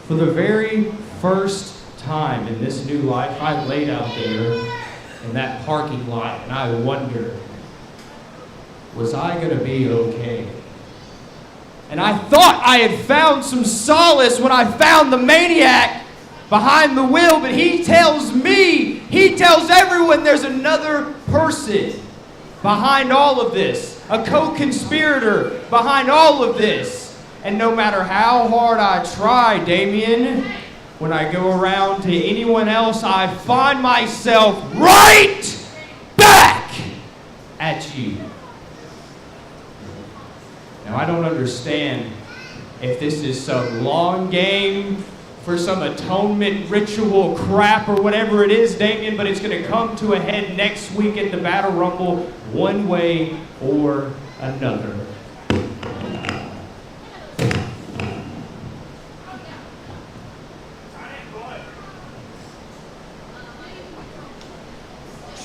for the very first time in this new life, I laid out there in that parking lot and I wondered, was I gonna be okay? And I thought I had found some solace when I found the maniac behind the wheel, but he tells everyone there's another person behind all of this, a co-conspirator behind all of this. And no matter how hard I try, Damien, when I go around to anyone else, I find myself right back at you. Now, I don't understand if this is some long game for some atonement ritual crap or whatever it is, Damien, but it's going to come to a head next week at the Battle Rumble one way or another.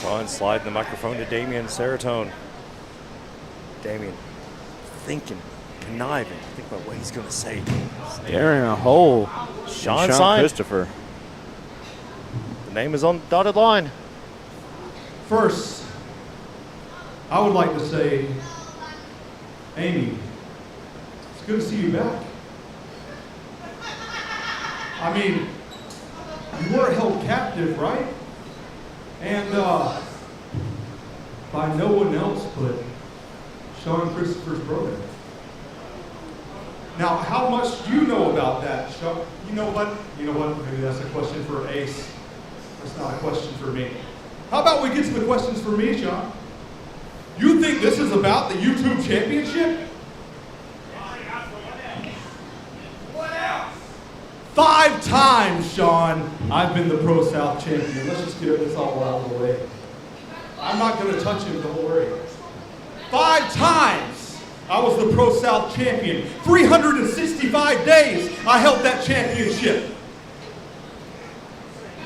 Sean sliding the microphone to Damien Serotonin. Damien thinking, conniving, think about what he's going to say. Staring a hole. Sean Sean signed. Christopher. The name is on the dotted line. First, I would like to say, Amy, it's good to see you back. I mean, you were held captive, right? And by no one else but Sean Christopher's brother. Now, how much do you know about that, Sean? You know what? Maybe that's a question for Ace. That's not a question for me. How about we get to the questions for me, Sean? You think this is about the YouTube Championship? What else? 5 times, Sean, I've been the ProSouth champion. Let's just get this all out of the way. I'm not going to touch him, don't worry. 5 times I was the ProSouth champion. 365 days I held that championship.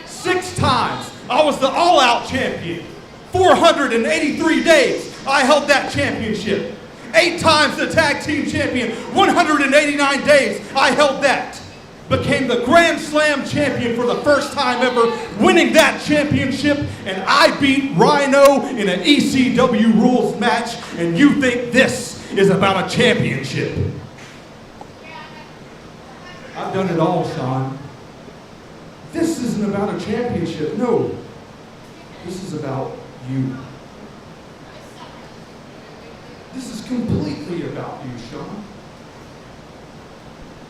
6 times I was the all-out champion. 483 days I held that championship. 8 times the tag team champion. 189 days I held that. Became the Grand Slam champion for the first time ever, winning that championship, and I beat Rhino in an ECW rules match, and you think this is about a championship? I've done it all, Sean. This isn't about a championship, no. This is about you. This is completely about you, Sean.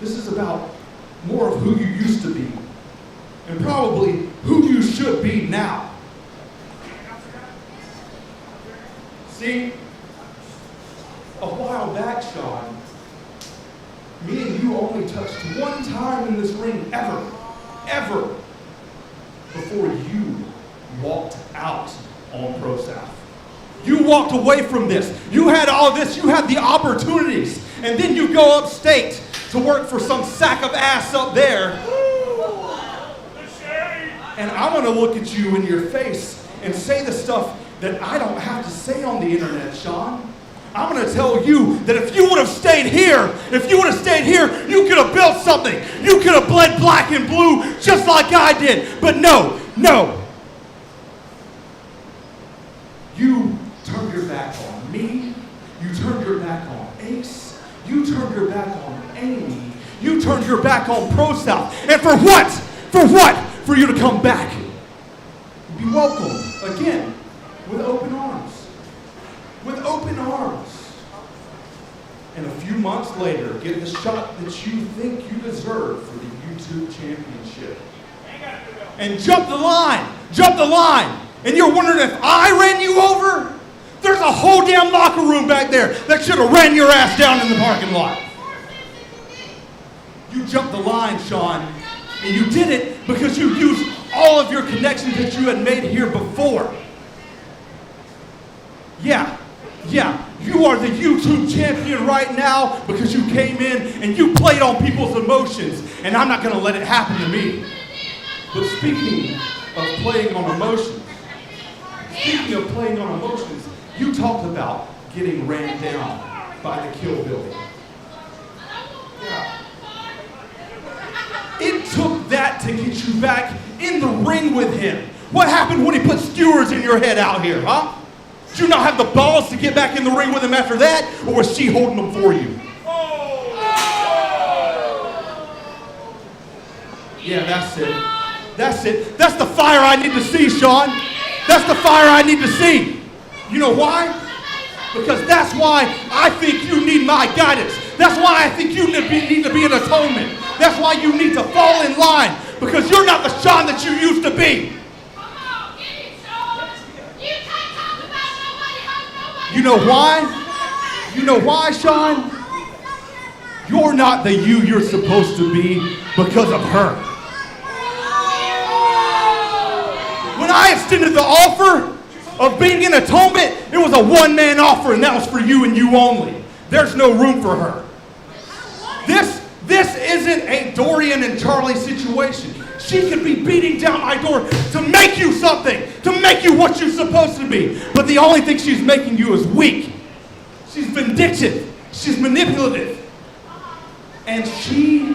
This is about more of who you used to be, and probably who you should be now. See, a while back, Sean, me and you only touched one time in this ring ever, before you walked out on ProSouth. You walked away from this. You had all this, you had the opportunities, and then you go upstate to work for some sack of ass up there. And I want to look at you in your face and say the stuff that I don't have to say on the internet, Sean. I'm going to tell you that if you would have stayed here, you could have built something. You could have bled black and blue just like I did. But no. You turned your back on me. You turned your back on Ace. You turned your back on Amy. You turned your back on ProSouth. And for what? For what? For you to come back. Be welcome again with open arms. With open arms. And a few months later, get the shot that you think you deserve for the YouTube Championship. And jump the line. And you're wondering if I ran you over? There's a whole damn locker room back there that should have ran your ass down in the parking lot. You jumped the line, Sean, and you did it because you used all of your connections that you had made here before. Yeah, Yeah, you are the YouTube champion right now because you came in and you played on people's emotions, and I'm not going to let it happen to me. But speaking of playing on emotions, you talked about getting ran down by the Killbilly. Yeah. It took that to get you back in the ring with him. What happened when he put skewers in your head out here, huh? Did you not have the balls to get back in the ring with him after that, or was she holding them for you? Yeah, that's it. That's it. That's the fire I need to see, Sean. That's the fire I need to see. You know why? Because that's why I think you need my guidance. That's why I think you need to be an atonement. That's why you need to fall in line, because you're not the Sean that you used to be. You know why? You know why, Sean? You're not the you you're supposed to be because of her. When I extended the offer of being an atonement, it was a one-man offer, and that was for you and you only. There's no room for her. This isn't a Dorian and Charlie situation. She could be beating down my door to make you something, to make you what you're supposed to be. But the only thing she's making you is weak. She's vindictive. She's manipulative. And she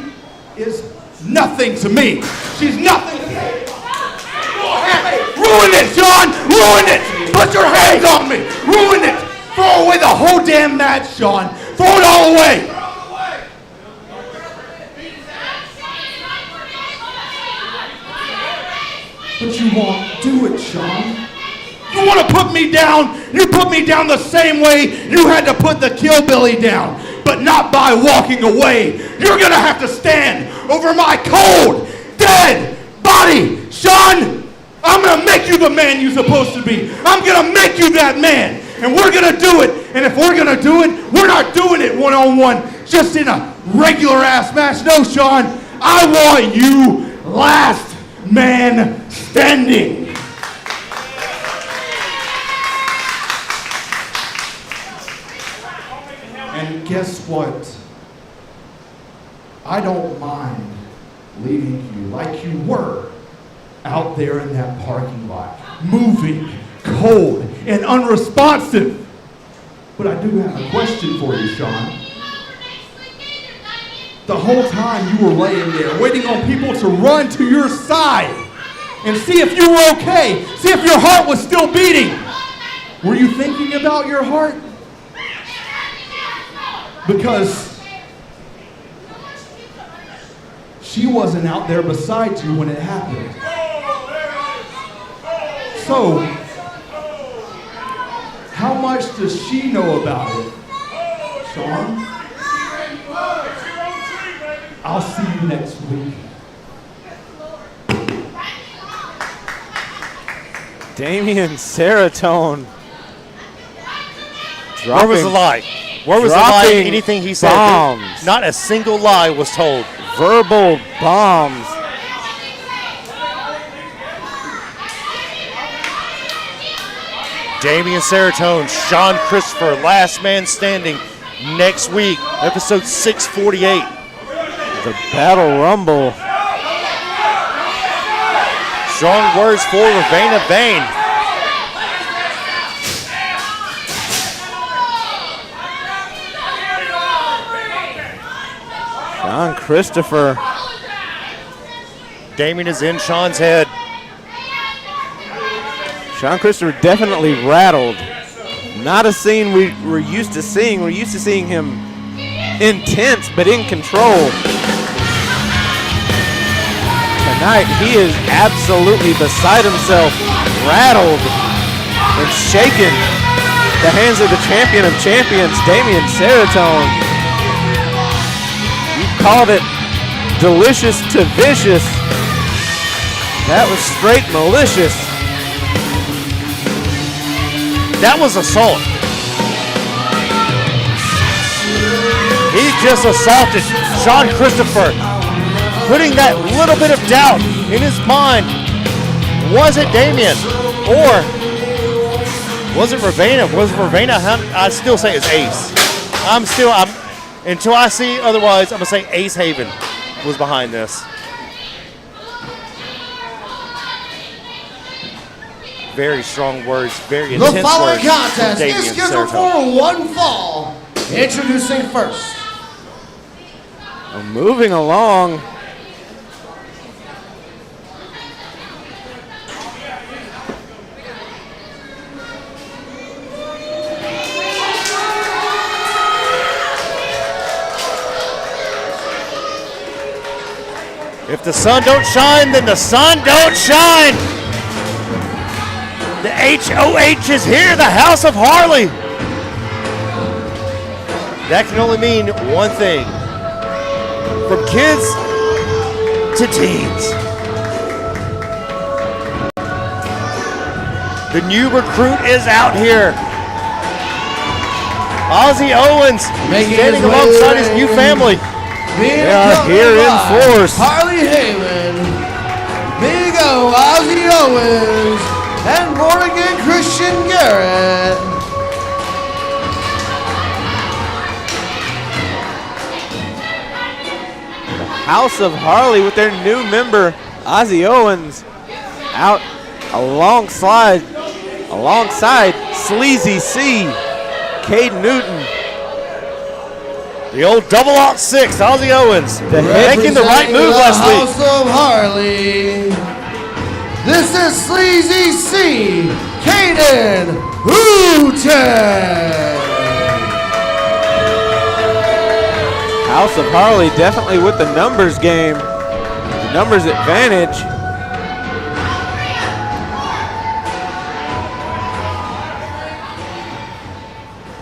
is nothing to me. She's nothing to me. Ruin it, Sean! Ruin it! Put your hands on me! Ruin it! Throw away the whole damn match, Sean! Throw it all away! But you won't do it, Sean. You want to put me down? You put me down the same way you had to put the Killbilly down, but not by walking away. You're going to have to stand over my cold, dead body. Sean, I'm going to make you the man you're supposed to be. I'm going to make you that man, and we're going to do it. And if we're going to do it, we're not doing it one-on-one, just in a regular-ass match. No, Sean, I want you last man standing. And guess what? I don't mind leaving you like you were out there in that parking lot, moving, cold, and unresponsive. But I do have a question for you, Sean. The whole time you were laying there waiting on people to run to your side and see if you were okay, see if your heart was still beating. Were you thinking about your heart? Because she wasn't out there beside you when it happened. So, how much does she know about it, Sean? I'll see you next week. Damian Serotonin. Where was the lie? Where was the lie in anything he said? Bombs. Not a single lie was told. Verbal bombs. Damian Serotonin, Sean Christopher, last man standing next week, episode 648. The Battle Rumble. Strong words for Ravana Vane. Sean Christopher. Damian is in Sean's head. Sean Christopher definitely rattled. Not a scene we're used to seeing. We're used to seeing him intense but in control. Tonight he is absolutely beside himself, rattled and shaken. The hands of the champion of champions, Damian Serotonin. You called it delicious to vicious. That was straight malicious. That was assault. He just assaulted Sean Christopher, putting that little bit of doubt in his mind. Was it Damian? Or Was it Ravena? Was it Ravena? I'd still say it's Ace. Until I see otherwise, I'm going to say Ace Haven was behind this. Very strong words, very intense words. The following contest Damian is scheduled Saratoga. for one fall. Introducing first. Moving along. If the sun don't shine, then the sun don't shine. The HOH is here, the House of Harley. That can only mean one thing. From kids to teens. The new recruit is out here. Ozzy Owens standing alongside his new family. They are here in force. Harley Heyman, Big O, Ozzy Owens, and born again Christian Garrett. House of Harley with their new member, Ozzy Owens, out alongside Sleazy C, Cade Newton. The old 006, Ozzy Owens, making the right move last week. House of Harley. This is Sleazy C, Caden Hooten. House of Harley definitely with the numbers game, the numbers advantage.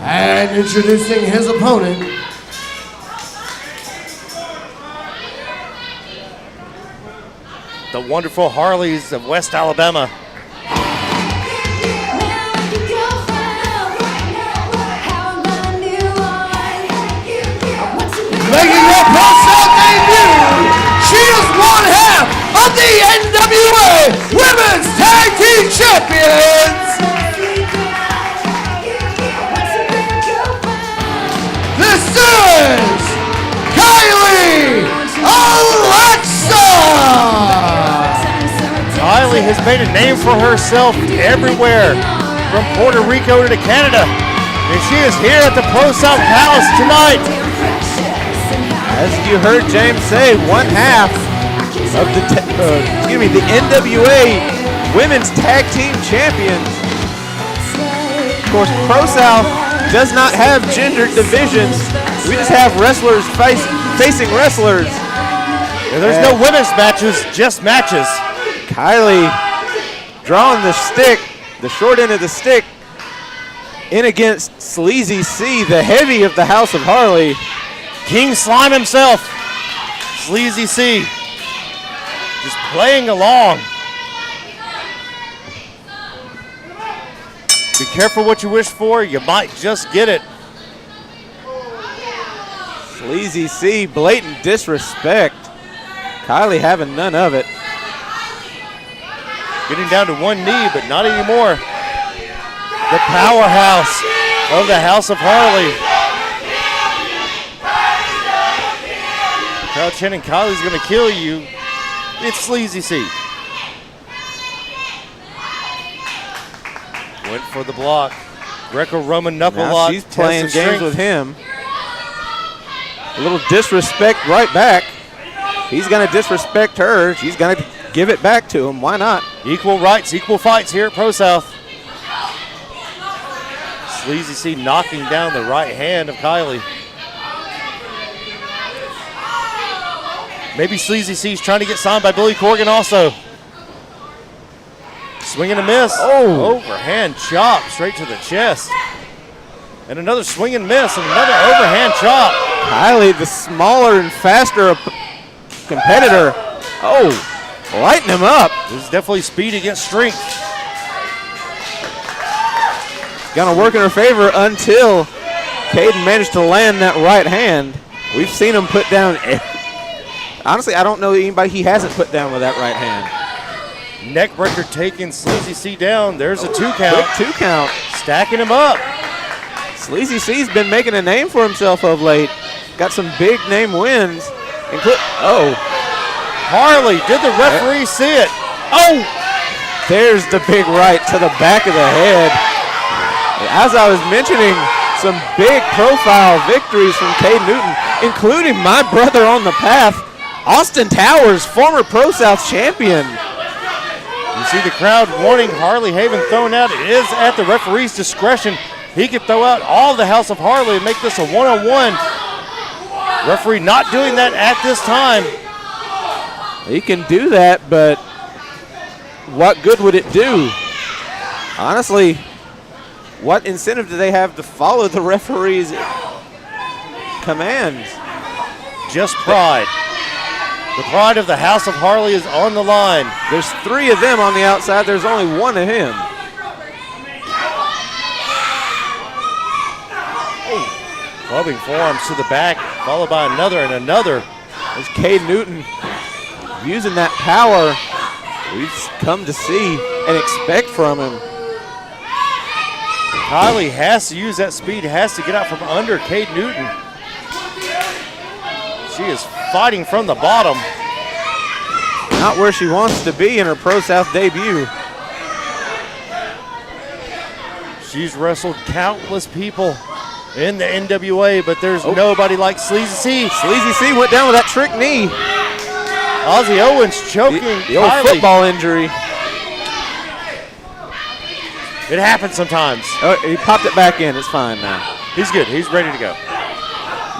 And introducing his opponent. The wonderful Harleys of West Alabama. Making her ProSouth debut, she is one half of the NWA Women's Tag Team Champions. This is Kylie Alexa. Kylie has made a name for herself everywhere, from Puerto Rico to Canada, and she is here at the ProSouth House tonight. As you heard James say, one half of the NWA Women's Tag Team Champions. Of course, ProSouth does not have gender divisions. We just have wrestlers facing wrestlers. And there's no women's matches, just matches. Kylie drawing the stick, the short end of the stick, in against Sleazy C, the heavy of the House of Harley. King Slime himself, Sleazy C, just playing along. Be careful what you wish for, you might just get it. Sleazy C, blatant disrespect. Kylie having none of it. Getting down to one knee, but not anymore. The powerhouse of the House of Harley. Crowd chanting, Kylie's gonna kill you. It's Sleazy C. Went for the block. Greco-Roman knuckle lock. She's playing games with him. A little disrespect right back. He's gonna disrespect her. She's gonna give it back to him. Why not? Equal rights, equal fights here at ProSouth. Sleazy C knocking down the right hand of Kylie. Maybe Sleazy C's trying to get signed by Billy Corgan also. Swing and a miss. Oh. Overhand chop straight to the chest. And another swing and miss and another overhand chop. Kylie, the smaller and faster competitor. Oh, lighting him up. This is definitely speed against strength. Gonna work in her favor until Caden managed to land that right hand. We've seen him put down. Honestly, I don't know anybody he hasn't put down with that right hand. Neckbreaker taking Sleazy C down. There's a 2 count. Quick 2 count. stacking him up. Sleazy C's been making a name for himself of late. Got some big name wins. Harley, did the referee see it? Oh! There's the big right to the back of the head. As I was mentioning, some big profile victories from Cade Newton, including my brother on the path, Austin Towers, former ProSouth champion. You see the crowd wanting Harley Haven thrown out. It is at the referee's discretion. He could throw out all the House of Harley and make this a one-on-one. Referee not doing that at this time. He can do that, but what good would it do? Honestly, what incentive do they have to follow the referee's commands? Just pride. The pride of the House of Harley is on the line. There's 3 of them on the outside. There's only 1 of him. Clubbing forearms to the back, followed by another and another. There's Cade Newton using that power we've come to see and expect from him. Kylie has to use that speed, has to get out from under Cade Newton. She is fighting from the bottom. Not where she wants to be in her ProSouth debut. She's wrestled countless people in the NWA, but there's nobody like Sleazy C. Sleazy C went down with that trick knee. Ozzy Owens choking the old Kylie. football injury. It happens sometimes. Oh, he popped it back in. It's fine now. He's good. He's ready to go.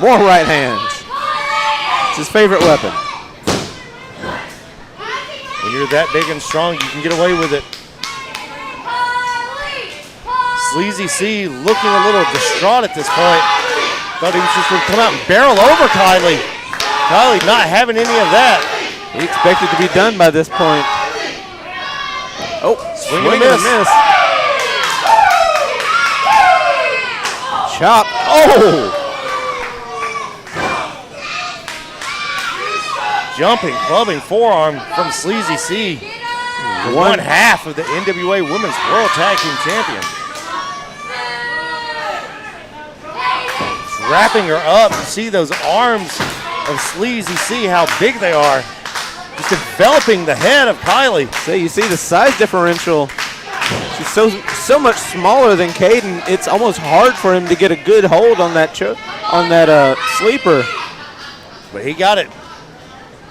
More right hands. It's his favorite weapon. When you're that big and strong, you can get away with it. Sleazy C looking a little distraught at this point. Thought he was just going to come out and barrel over Kylie. Kylie not having any of that. He expected to be done by this point. Oh, swing and a miss. Chop. Oh! Jumping, clubbing forearm from Sleazy C. One half of the NWA Women's World Tag Team Champion. Wrapping her up. You see those arms of Sleazy C, how big they are. Just enveloping the head of Kylie. So you see the size differential. She's so much smaller than Caden. It's almost hard for him to get a good hold on that sleeper. But he got it.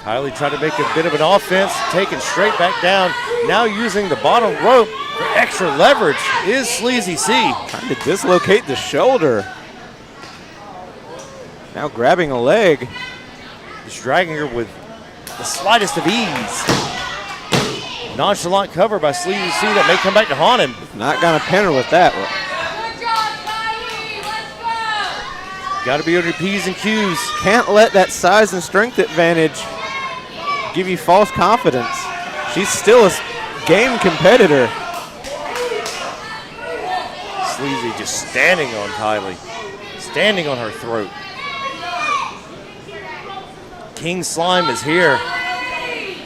Kylie tried to make a bit of an offense, taken straight back down. Now using the bottom rope for extra leverage is Sleazy C. Trying to dislocate the shoulder. Now grabbing a leg. Just dragging her with the slightest of ease. Nonchalant cover by Sleazy C that may come back to haunt him. Not gonna pin her with that one. Got to be on your P's and Q's. Can't let that size and strength advantage give you false confidence. She's still a game competitor. Sleazy just standing on Kylie, standing on her throat. King Slime is here.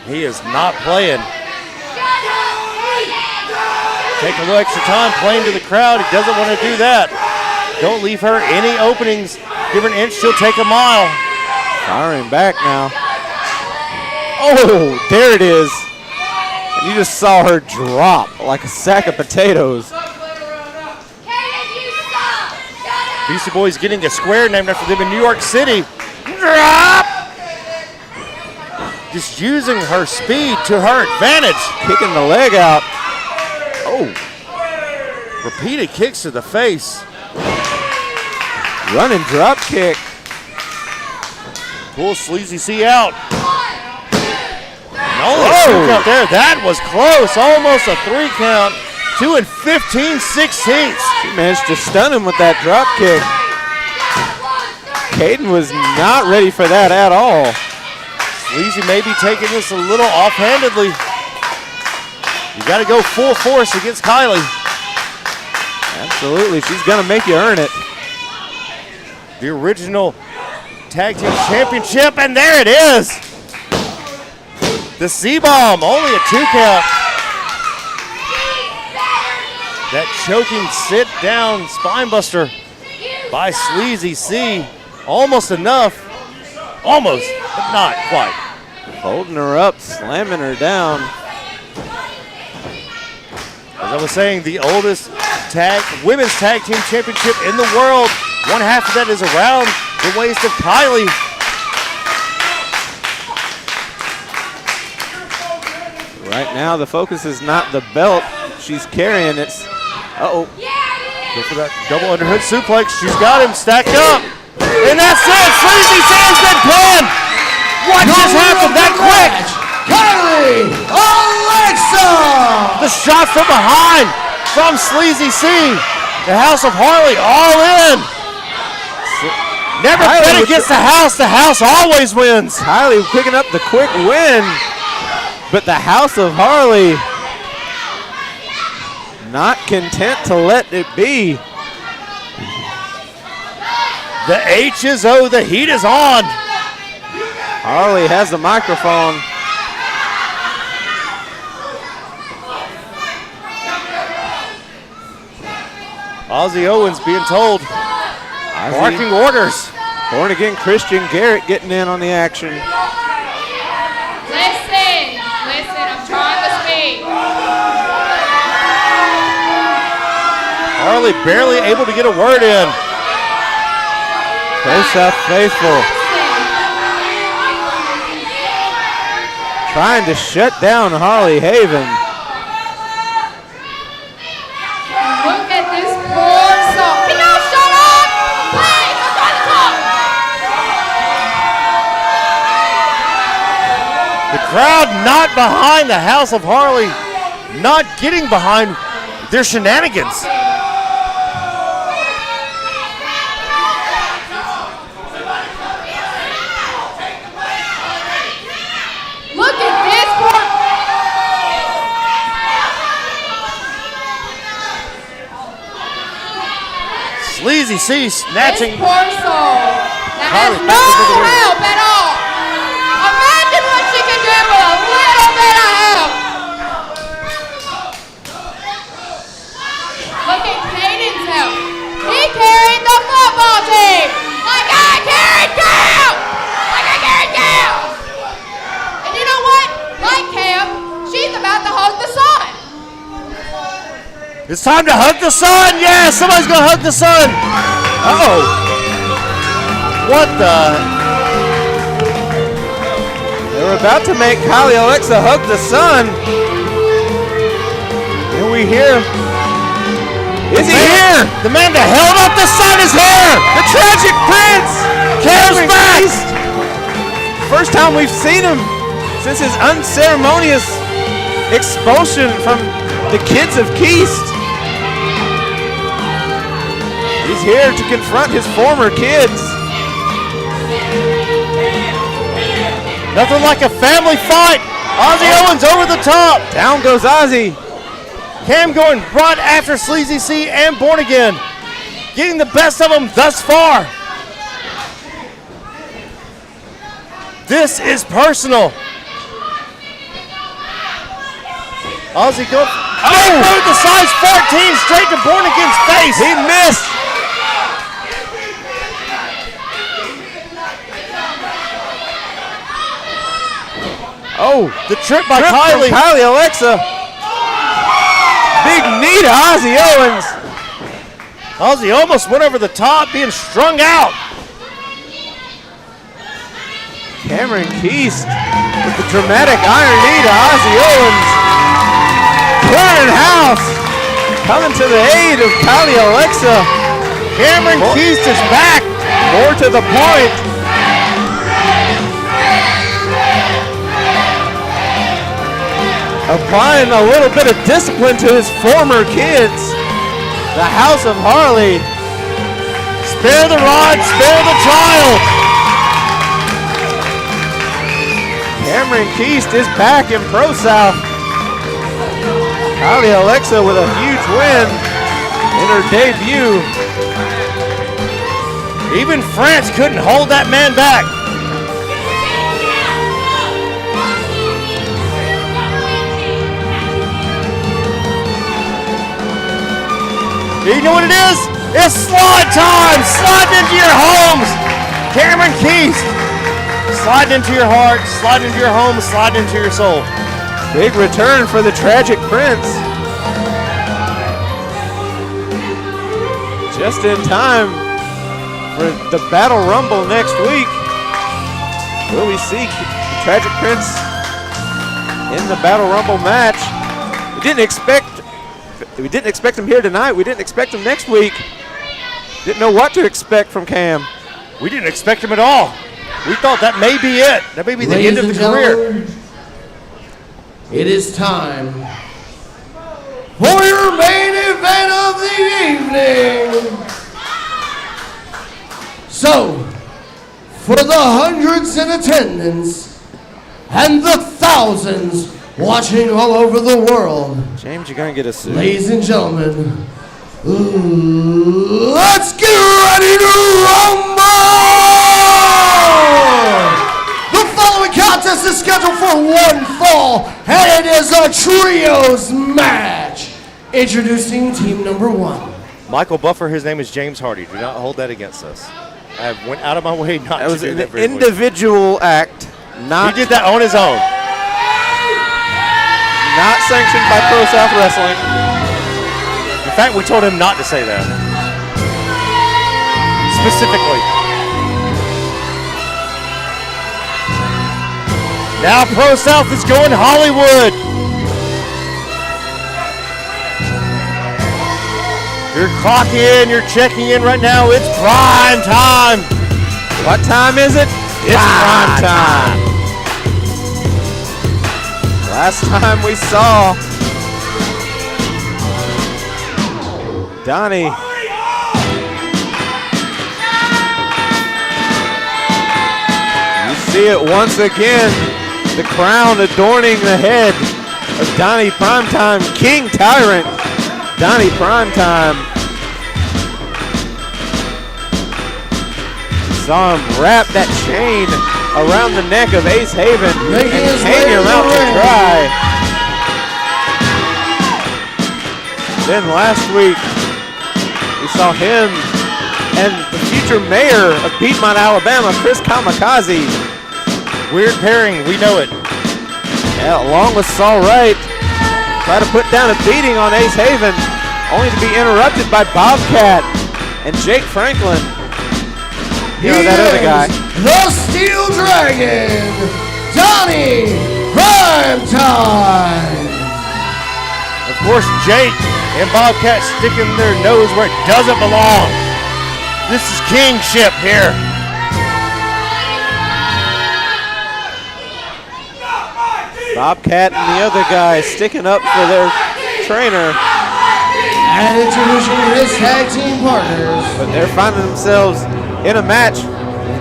He is not playing. Take a little extra time playing to the crowd. He doesn't want to do that. Don't leave her any openings. Give her an inch, she'll take a mile. Firing back now. Oh, there it is. And you just saw her drop like a sack of potatoes. Beastie Boys getting a square named after them in New York City. Drop! Just using her speed to her advantage. Kicking the leg out. Oh. Repeated kicks to the face. Running drop kick. Pulls Sleazy C out. Only a 2 count there. That was close. Almost a 3 count. 2 15/16. She managed to stun him with that drop kick. Caden was not ready for that at all. Sleazy may be taking this a little offhandedly. You got to go full force against Kylie. Absolutely. She's going to make you earn it. The original Tag Team Championship, and there it is. The C-Bomb, only a 2 count. That choking sit-down spinebuster by Sleazy C. Almost enough. Almost, but not quite. Holding her up, slamming her down. As I was saying, the oldest women's tag team championship in the world. One half of that is around the waist of Kylie. Right now, the focus is not the belt she's carrying. It's, Go for that double underhood suplex. She's got him stacked up. And that's it. Sleazy C has been pinned. What just happened that quick? Kylie Alexa! The shot from behind from Sleazy C. The House of Harley all in. Never bet against the house always wins. Kylie picking up the quick win, but the House of Harley not content to let it be. The H is O, the heat is on. Harley has the microphone. Ozzy Owens being told, barking orders. Born again Christian Garrett getting in on the action. Listen, I'm trying to speak. Harley barely able to get a word in. ProSouth faithful trying to shut down Harley Haven. Look at this poor soul. Can y'all shut up? Please, I'm trying to talk. The crowd not behind the House of Harley, not getting behind their shenanigans. Look at this poor. Sleazy C snatching. This poor soul that has Harley no back into the ring. help at all. Imagine what she can do with a little bit of help. Look at Caden's help. He carried the football team. Like I carried Cam. Like I carried Cam. And you know what? Like Cam, she's about to hug the sun. It's time to hug the sun. Yeah, somebody's gonna hug the sun. Uh-oh. What the? They were about to make Kylie Alexa hug the sun. And we hear, is he here? The man that held up the sun is here. The Tragic Prince! Cam's back. First time we've seen him since his unceremonious expulsion from the kids of Keast. He's here to confront his former kids. Nothing like a family fight. Ozzy Owens over the top. Down goes Ozzy. Cam going right after Sleazy C and Born Again. Getting the best of them thus far. This is personal. Ozzy go. Oh! The size 14 straight to Born Again's face. He missed. Oh, The trip by trip Kylie. from Kylie Alexa. Big knee to Ozzy Owens. Ozzy almost went over the top, being strung out. Cameron Keast with the dramatic iron knee to Ozzy Owens. Clearing house. Coming to the aid of Kylie Alexa. Cameron Keast is back. More to the point. Applying a little bit of discipline to his former kids. The House of Harley. Spare the rod, spare the child. Cameron Keast is back in ProSouth. Kylie Alexa with a huge win in her debut. Even France couldn't hold that man back. You know what it is? It's slide time! Sliding into your homes! Cameron Keith, sliding into your heart, sliding into your home, sliding into your soul. Big return for the Tragic Prince. Just in time for the Battle Rumble next week. Will we see Tragic Prince in the Battle Rumble match? We didn't expect him here tonight. We didn't expect him next week. Didn't know what to expect from Cam. We didn't expect him at all. We thought that may be it. That may be the end of the career. It is time for your main event of the evening. So, for the hundreds in attendance and the thousands watching all over the world, James, you're going to get a suit. ladies and gentlemen, let's get ready to rumble! The following contest is scheduled for one fall, and it is a trios match. Introducing team number one. Michael Buffer, his name is James Hardy. Do not hold that against us. I went out of my way not That was to do an that. Very much. individual act, not He did that on his own. not sanctioned by ProSouth Wrestling. In fact, we told him not to say that. Specifically. Now ProSouth is going Hollywood. You're clocking in, you're checking in right now. It's prime time. What time is it? It's prime time. Last time we saw Donnie you see it once again, the crown adorning the head of Donnie Primetime, King Tyrant, Donnie Primetime. Saw him wrap that chain around the neck of Ace Haven Making and his hang way him to out the to ring. dry. Then last week, we saw him and the future mayor of Piedmont, Alabama, Chris Kamikaze. Weird pairing, we know it. Yeah, along with Saul Wright, try to put down a beating on Ace Haven, only to be interrupted by Bobcat and Jake Franklin. You know that other guy. The Steel Dragon, Donnie Primetime. Of course, Jake and Bobcat sticking their nose where it doesn't belong. This is kingship here. Bobcat and the other guy sticking up for their trainer, And introducing his tag team partners. but they're finding themselves in a match.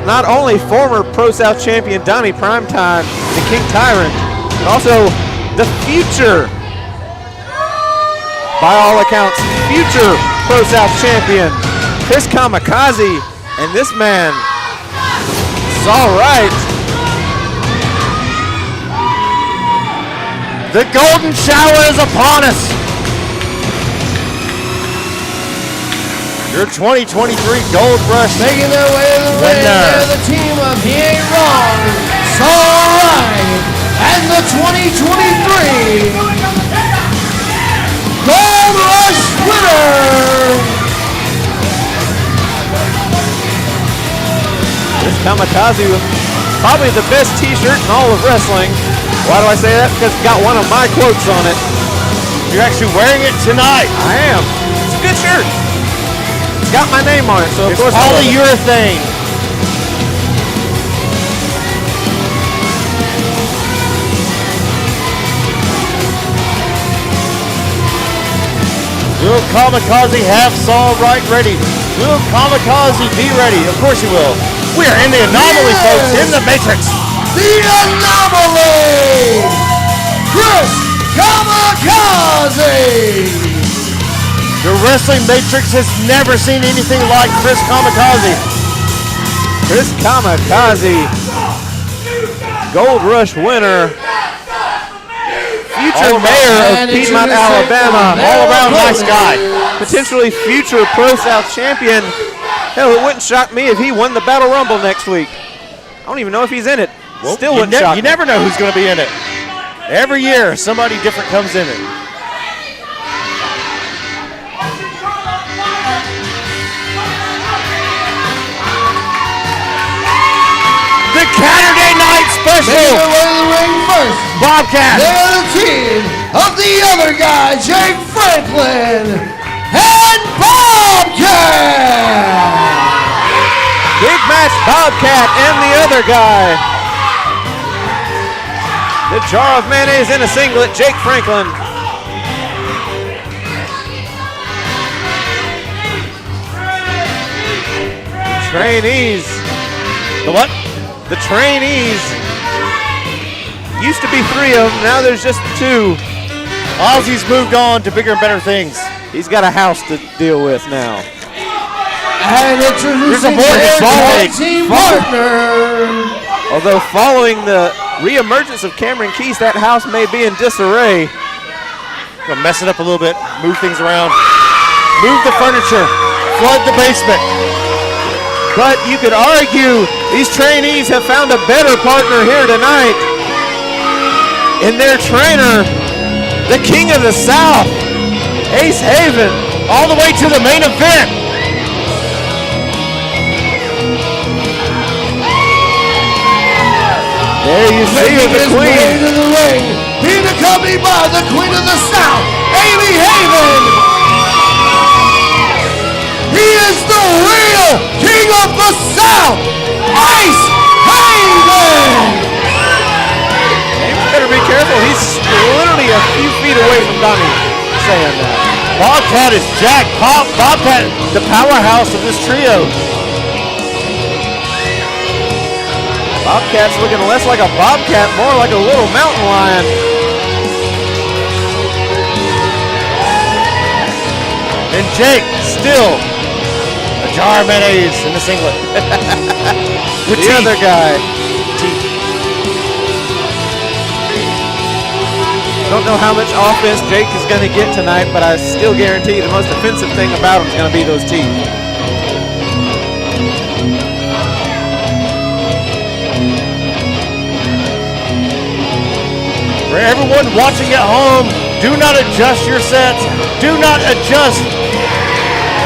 Not only former ProSouth champion Donnie Primetime, the King Tyrant, but also the future, by all accounts, future ProSouth champion Chris Kamikaze, and this man, Saul Wright. The golden shower is upon us. Your 2023 Gold Rush Making their way to the ring, winner. they're the team of He Ain't Wrong, Saul Wright, and the 2023 Gold Rush winner. Chris Kamikaze with probably the best t-shirt in all of wrestling. Why do I say that? Because it's got one of my quotes on it. You're actually wearing it tonight. I am. It's a good shirt. It's got my name on it, so of It's course I love it. polyurethane. Will Kamikaze have Saul Wright ready? Will Kamikaze be ready? Of course he will. We are in the anomaly, Yes. folks, in the Matrix. The Anomaly, Chris Kamikaze. The Wrestling Matrix has never seen anything like Chris Kamikaze. Chris Kamikaze, Gold Rush winner, future mayor of And Piedmont, introducing Alabama. their All around nice opponent, guy. potentially future ProSouth champion. Hell, it wouldn't shock me if he won the Battle Rumble next week. I don't even know if he's in it. Well, Still wouldn't shock me. You never know who's going to be in it. Every year, somebody different comes in it. The Saturday Night Special. Making their way to the ring first. Bobcat. They're the team of the other guy, Jake Franklin and Bobcat. Big match, Bobcat and the other guy. The jar of mayonnaise in a singlet, Jake Franklin. Trainees. The what? The trainees. Used to be 3 of them, now there's just 2. Ozzy's moved on to bigger and better things. He's got a house to deal with now. And introducing their tag team partner. Although following the re-emergence of Cameron Keys, that house may be in disarray. Gonna mess it up a little bit, move things around, move the furniture, flood the basement. But you could argue these trainees have found a better partner here tonight in their trainer, the King of the South, Ace Haven, all the way to the main event. There you see Making the his Queen. way to the ring, being accompanied by the Queen of the South, Amy Haven. He is the real King of the South, Ace Haven. Better be careful. He's literally a few feet away from Donnie saying that. Bobcat is jacked. Bobcat, the powerhouse of this trio. Bobcat's looking less like a bobcat, more like a little mountain lion. And Jake still a jar of mayonnaise in the singlet. With the other guy. Don't know how much offense Jake is going to get tonight, but I still guarantee the most offensive thing about him is going to be those teeth. For everyone watching at home, do not adjust your sets. Do not adjust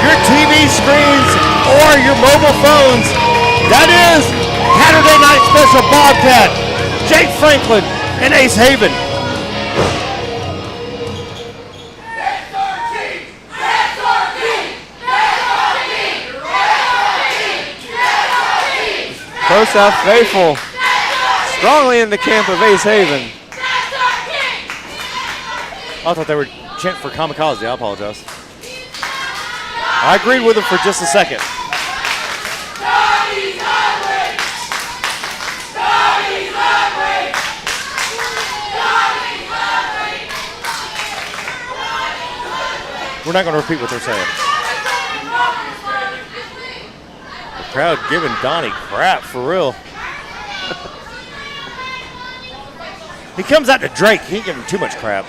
your TV screens or your mobile phones. That is Saturday Night Special Bobcat, Jake Franklin, and Ace Haven. ProSouth faithful strongly in the camp of Ace Haven. I thought they were chanting for kamikaze. I apologize. I agreed with them for just a second. We're not going to repeat what they're saying. The crowd giving Donnie crap, for real. He comes out to Drake. He ain't giving him too much crap.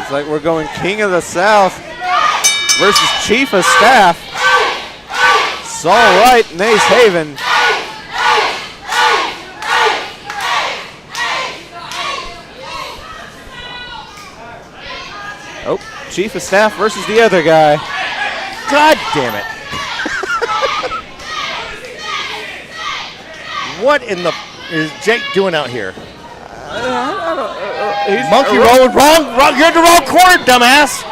It's like we're going King of the South versus Chief of Staff. Saul Wright and Ace Haven. Oh, Chief of Staff versus the other guy. God damn it. What in the is Jake doing out here? Monkey rolling wrong. You're in the wrong corner, dumbass.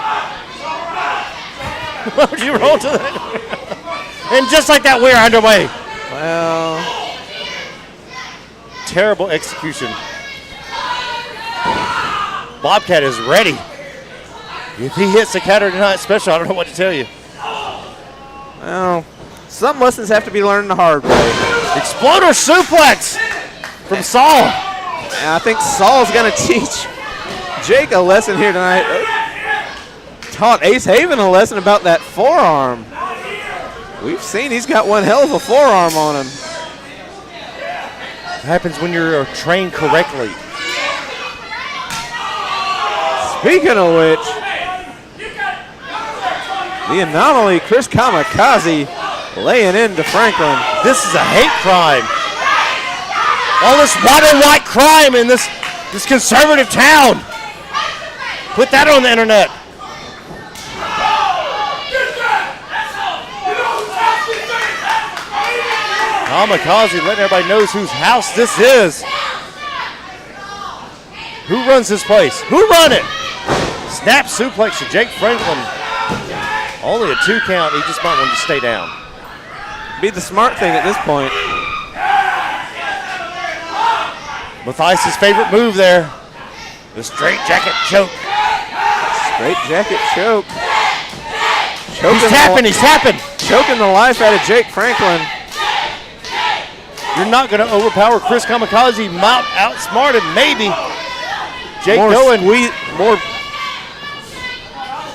Why would you roll to that? And just like that, we're underway. Well, terrible execution. Bobcat is ready. If he hits the Saturday Night Special, I don't know what to tell you. Well, some lessons have to be learned the hard way. Exploder suplex from Saul. And I think Saul's going to teach Jake a lesson here tonight. Taught Ace Haven a lesson about that forearm. We've seen he's got one hell of a forearm on him. It happens when you're trained correctly. Speaking of which, The Anomaly, Chris Kamikaze, laying into Franklin. This is a hate crime. All this white on white crime in this conservative town. Put that on the internet. Kamikaze letting everybody knows whose house this is. Who runs this place? Who run it? Snap suplex to Jake Franklin. Only a 2 count. He just might want to stay down. Be the smart thing at this point. Matthias' favorite move there. The straight jacket choke. Straight jacket choke. He's tapping. Choking the life out of Jake Franklin. You're not going to overpower Chris Kamikaze. Might outsmart him, maybe. Jake more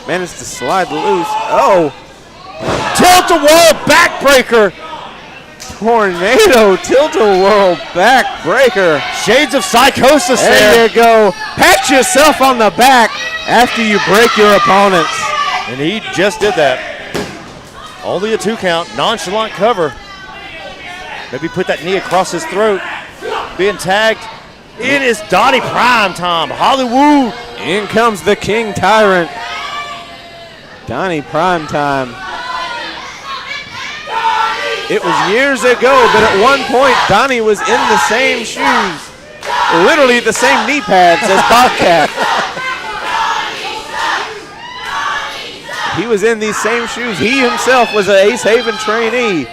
managed to slide loose. Oh. Tilt-a-whirl backbreaker. Tornado tilt-a-whirl backbreaker. Shades of psychosis there. There you go. Pat yourself on the back after you break your opponents. And he just did that. Only a 2 count. Nonchalant cover. Maybe put that knee across his throat. Being tagged. It is Donnie Prime time. Hollywood. In comes the King Tyrant. Donnie Prime time. It was years ago, but at one point, Donnie was in the same shoes. Literally the same knee pads as Bobcat. He was in these same shoes. He himself was an Ace Haven trainee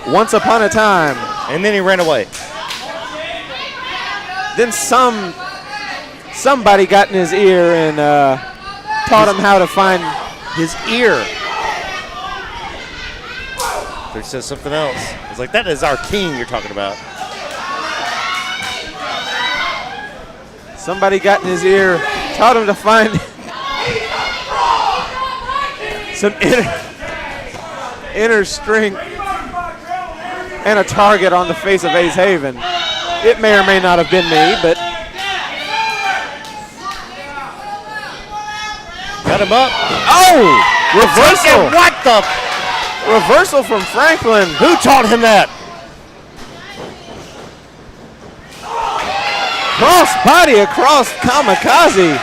once upon a time. And then he ran away. Then somebody got in his ear and taught him how to find his ear. He says something else. It's like, that is our king you're talking about. Somebody got in his ear, taught him to find some inner strength and a target on the face of Ace Haven. It may or may not have been me, but got him up. Oh! Reversal. What the? Reversal from Franklin. Who taught him that? Cross body across Kamikaze.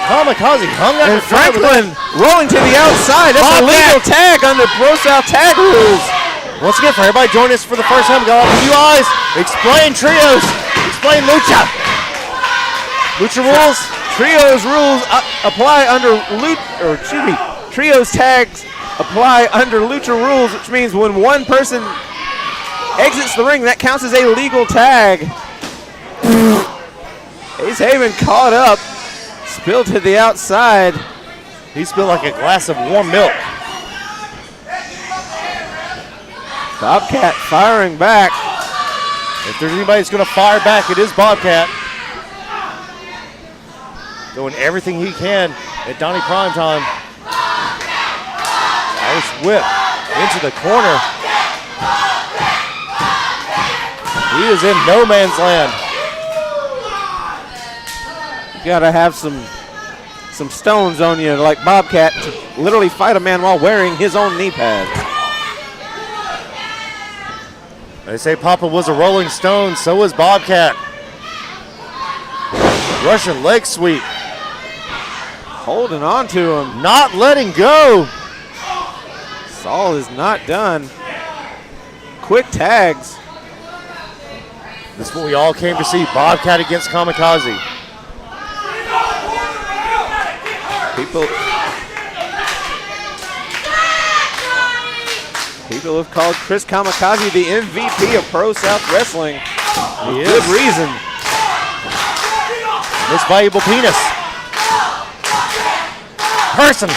Kamikaze hung up. And Franklin rolling to the outside. That's a legal tag under ProSouth tag rules. Once again, for everybody joining us for the first time, go open you eyes. Explain trios. Explain Lucha. Lucha rules. Trios rules apply under Trios tags apply under Lucha rules, which means when one person exits the ring, that counts as a legal tag. Ace Haven caught up, spilled to the outside. He spilled like a glass of warm milk. Bobcat firing back. If there's anybody that's going to fire back, it is Bobcat. Doing everything he can at Donnie Prime time. Nice whip into the corner. He is in no man's land. You gotta have some stones on you like Bobcat to literally fight a man while wearing his own knee pads. They say Papa was a rolling stone, so was Bobcat. Russian leg sweep. Holding on to him. Not letting go. Saul is not done. Quick tags. This is what we all came to see. Bobcat against Kamikaze. People have called Chris Kamikaze the MVP of ProSouth Wrestling. He Good is. reason. Most valuable penis. Person.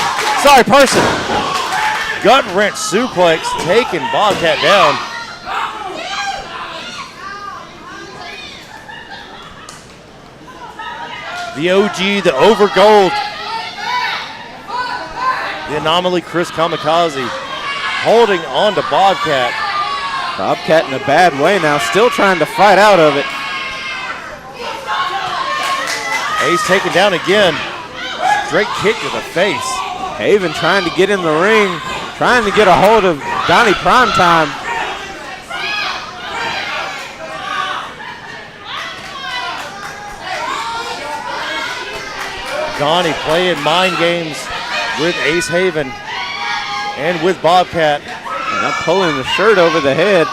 Gut wrench suplex taking Bobcat down. The OG, the over gold. The Anomaly, Chris Kamikaze, holding on to Bobcat. Bobcat in a bad way now, still trying to fight out of it. Ace taken down again. Straight kick to the face. Haven trying to get in the ring, trying to get a hold of Donnie Primetime. Donnie playing mind games with Ace Haven and with Bobcat. And not pulling the shirt over the head.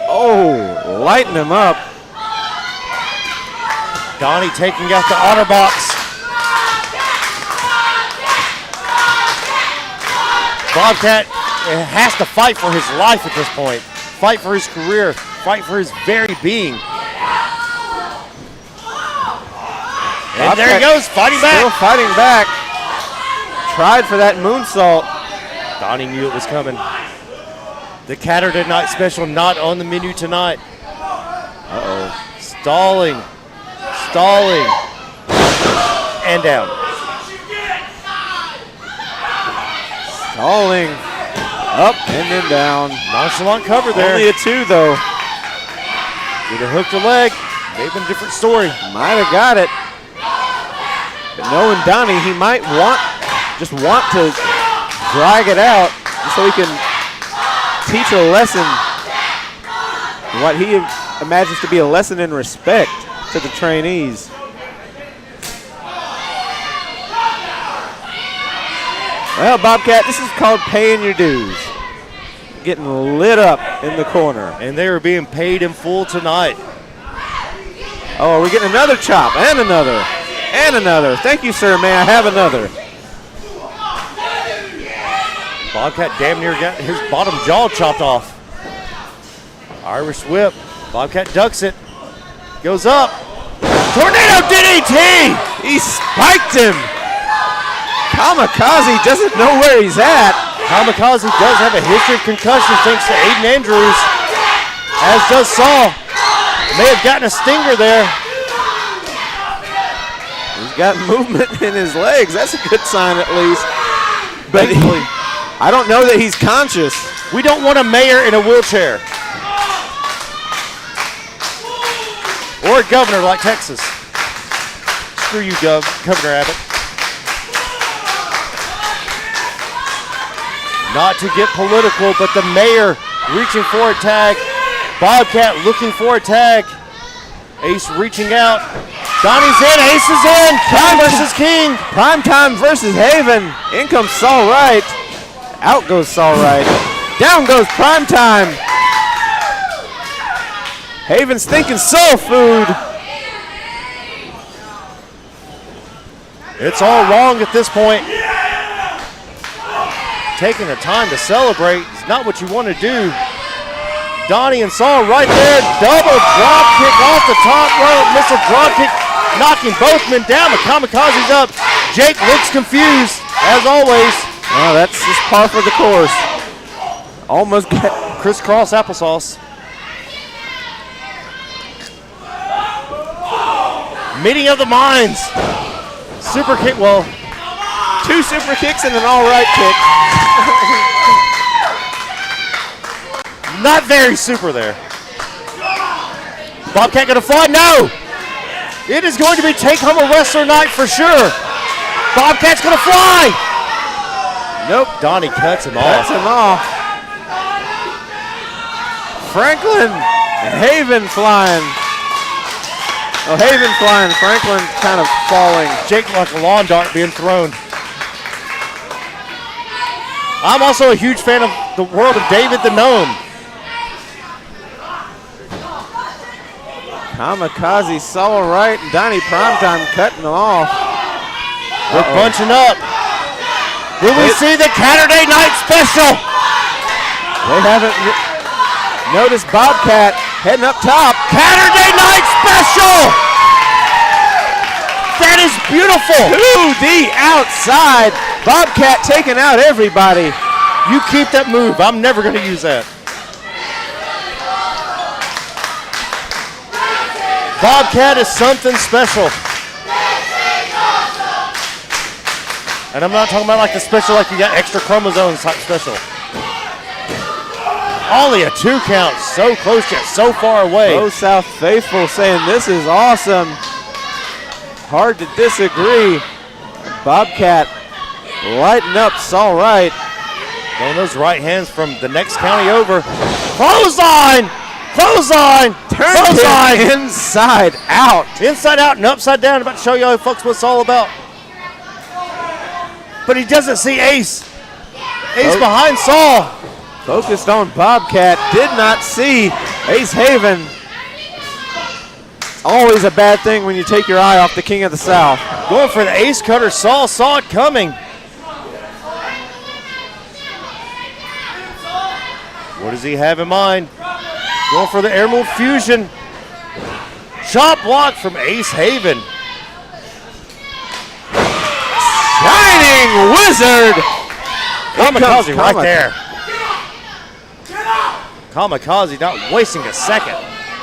Oh, lighting him up. Donnie taking out the honor box. Bobcat has to fight for his life at this point. Fight for his career. Fight for his very being. And there he goes, fighting back. Still fighting back. Tried for that moonsault. Donnie knew it was coming. The Saturday Night Special not on the menu tonight. Uh-oh. Stalling. And down. Stalling. Up and then down. Nonchalant cover there. Only a 2 though. Either hooked a leg. Maybe a different story. Might have got it. But knowing Donnie, he might just want to drag it out just so he can teach a lesson, what he imagines to be a lesson in respect to the trainees. Well, Bobcat, this is called paying your dues. Getting lit up in the corner. And they are being paid in full tonight. Oh, are we getting another chop? And another. And another. Thank you, sir. May I have another? Bobcat damn near got his bottom jaw chopped off. Irish whip. Bobcat ducks it. Goes up. Tornado DDT! He spiked him. Kamikaze doesn't know where he's at. Kamikaze does have a history of concussions thanks to Aiden Andrews, as does Saul. May have gotten a stinger there. He's got movement in his legs. That's a good sign at least. But Thankfully. I don't know that he's conscious. We don't want a mayor in a wheelchair. Or a governor like Texas. Screw you, Governor Abbott. Not to get political, but the mayor reaching for a tag. Bobcat looking for a tag. Ace reaching out. Donnie's in, Ace is in. King versus King. Primetime versus Haven. In comes Saul Wright. Out goes Saul Wright. Down goes Primetime. Haven's thinking soul food. It's all wrong at this point. Taking the time to celebrate is not what you want to do. Donnie and Saul right there. Double drop kick off the top rope. Missile drop kick, knocking both men down. The Kamikaze's up. Jake looks confused, as always. Oh, that's just par for the course. Almost got crisscross applesauce. Meeting of the minds. Super kick, well. 2 super kicks and an all right kick. Not very super there. Bobcat gonna fly? No! It is going to be take home a wrestler night for sure. Bobcat's gonna fly! Nope, Donnie cuts him off. Cuts him off. Franklin and Haven flying. Oh, Haven flying, Franklin kind of falling. Jake like a lawn dart being thrown. I'm also a huge fan of the world of David the Gnome. Kamikaze, Saul Wright, and Donnie Primetime cutting them off. They're bunching up. Will we see the Saturday Night Special? They haven't noticed Bobcat heading up top. Saturday Night Special! That is beautiful. To the outside. Bobcat taking out everybody. You keep that move. I'm never going to use that. Bobcat is something special. And I'm not talking about like the special like you got extra chromosomes type special. Only a 2 count. So close yet so far away. ProSouth faithful saying this is awesome. Hard to disagree. Bobcat lighting up Saul Wright. Throwing those right hands from the next county over. Clothesline! Clothesline! Turned him inside out. Inside out and upside down. About to show you folks what it's all about. But he doesn't see Ace. Ace behind Saul. Focused on Bobcat. Did not see Ace Haven. Always a bad thing when you take your eye off the King of the South. Going for the ace cutter. Saul saw it coming. What does he have in mind? Going for the air move fusion. Chop block from Ace Haven. Shining Wizard. Kamikaze right there. Kamikaze not wasting a second.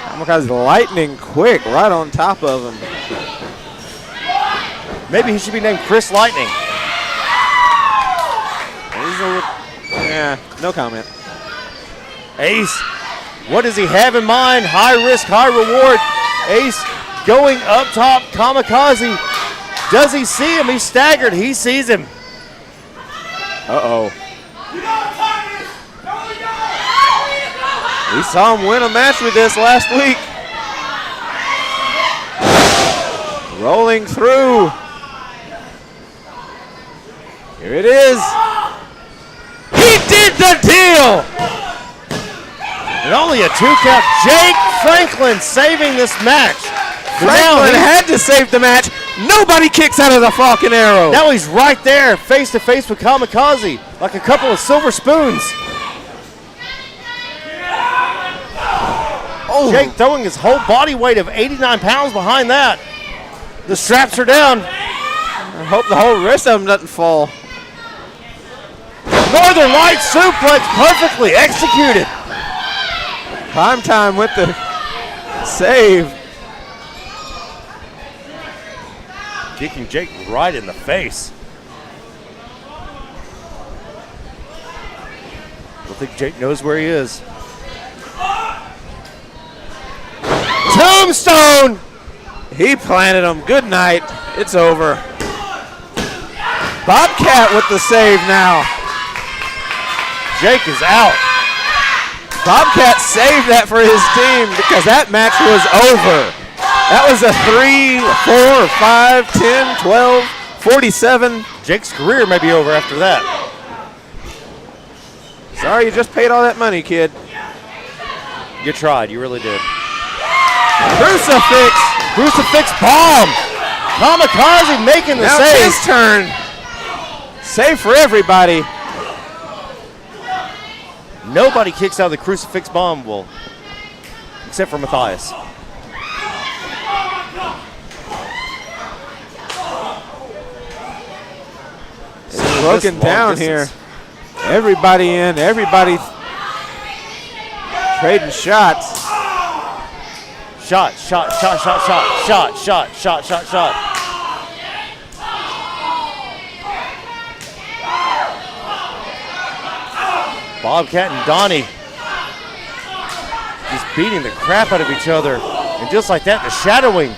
Kamikaze lightning quick right on top of him. Maybe he should be named Chris Lightning. Yeah, no comment. Ace, what does he have in mind? High risk, high reward. Ace going up top. Kamikaze. Does he see him? He's staggered. He sees him. Uh-oh. We saw him win a match with this last week. Rolling through. Here it is. He did the deal! And only a 2 count. Jake Franklin saving this match. Franklin had to save the match. Nobody kicks out of the Falcon Arrow. Now he's right there, face to face with Kamikaze, like a couple of silver spoons. Oh. Jake throwing his whole body weight of 89 pounds behind that. The straps are down. I hope the whole rest of them doesn't fall. Northern Light suplex perfectly executed. Primetime with the save. Kicking Jake right in the face. I don't think Jake knows where he is. Tombstone! He planted him. Good night. It's over. Bobcat with the save now. Jake is out. Bobcat saved that for his team because that match was over. That was a 3, 4, 5, 10, 12, 47. Jake's career may be over after that. Sorry, you just paid all that money, kid. You tried. You really did. Crucifix. Crucifix bomb. Kamikaze making the now save. Now his turn. Save for everybody. Nobody kicks out of the crucifix bomb, well, except for Matthias. It's broken down here. Everybody in, everybody trading shots. Shot, shot, shot, shot, shot, shot, shot, shot, shot, shot. Bobcat and Donnie just beating the crap out of each other. And just like that, the shadowing.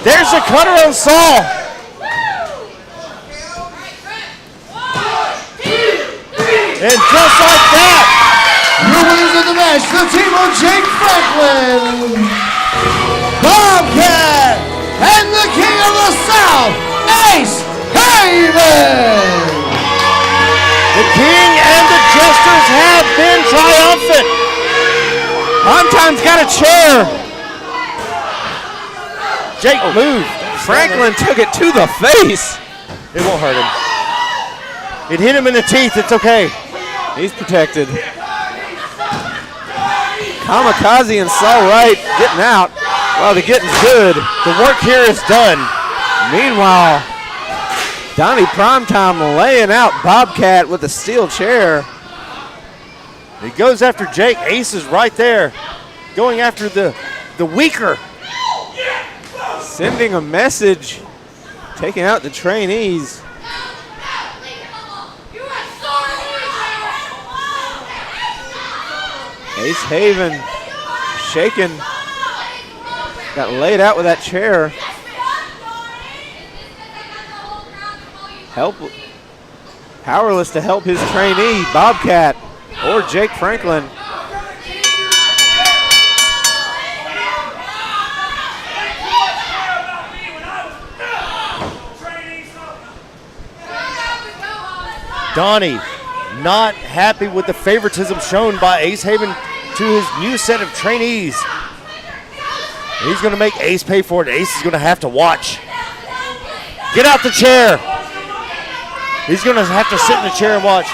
There's the cutter on Saul. And just like that, your winners of the match, the team of Jake Franklin, Bobcat, and the King of the South, Ace Haven. The King and the Jesters have been triumphant. Primetime's got a chair. Jake moved. Franklin took it to the face. It won't hurt him. It hit him in the teeth. It's okay. He's protected. Kamikaze and Saul Wright getting out. Well, the getting's good. The work here is done. Meanwhile, Donnie Primetime laying out Bobcat with a steel chair. He goes after Jake. Ace is right there. Going after the weaker. Sending a message. Taking out the trainees. Ace Haven shaken. Got laid out with that chair. Powerless to help his trainee, Bobcat, or Jake Franklin. Donnie not happy with the favoritism shown by Ace Haven to his new set of trainees. He's going to make Ace pay for it. Ace is going to have to watch. Get out the chair. He's going to have to sit in the chair and watch.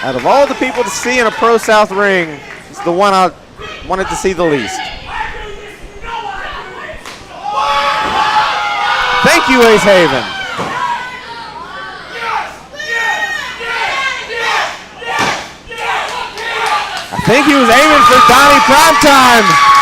Out of all the people to see in a ProSouth ring, it's the one I wanted to see the least. Thank you, Ace Haven. I think he was aiming for Donnie Primetime.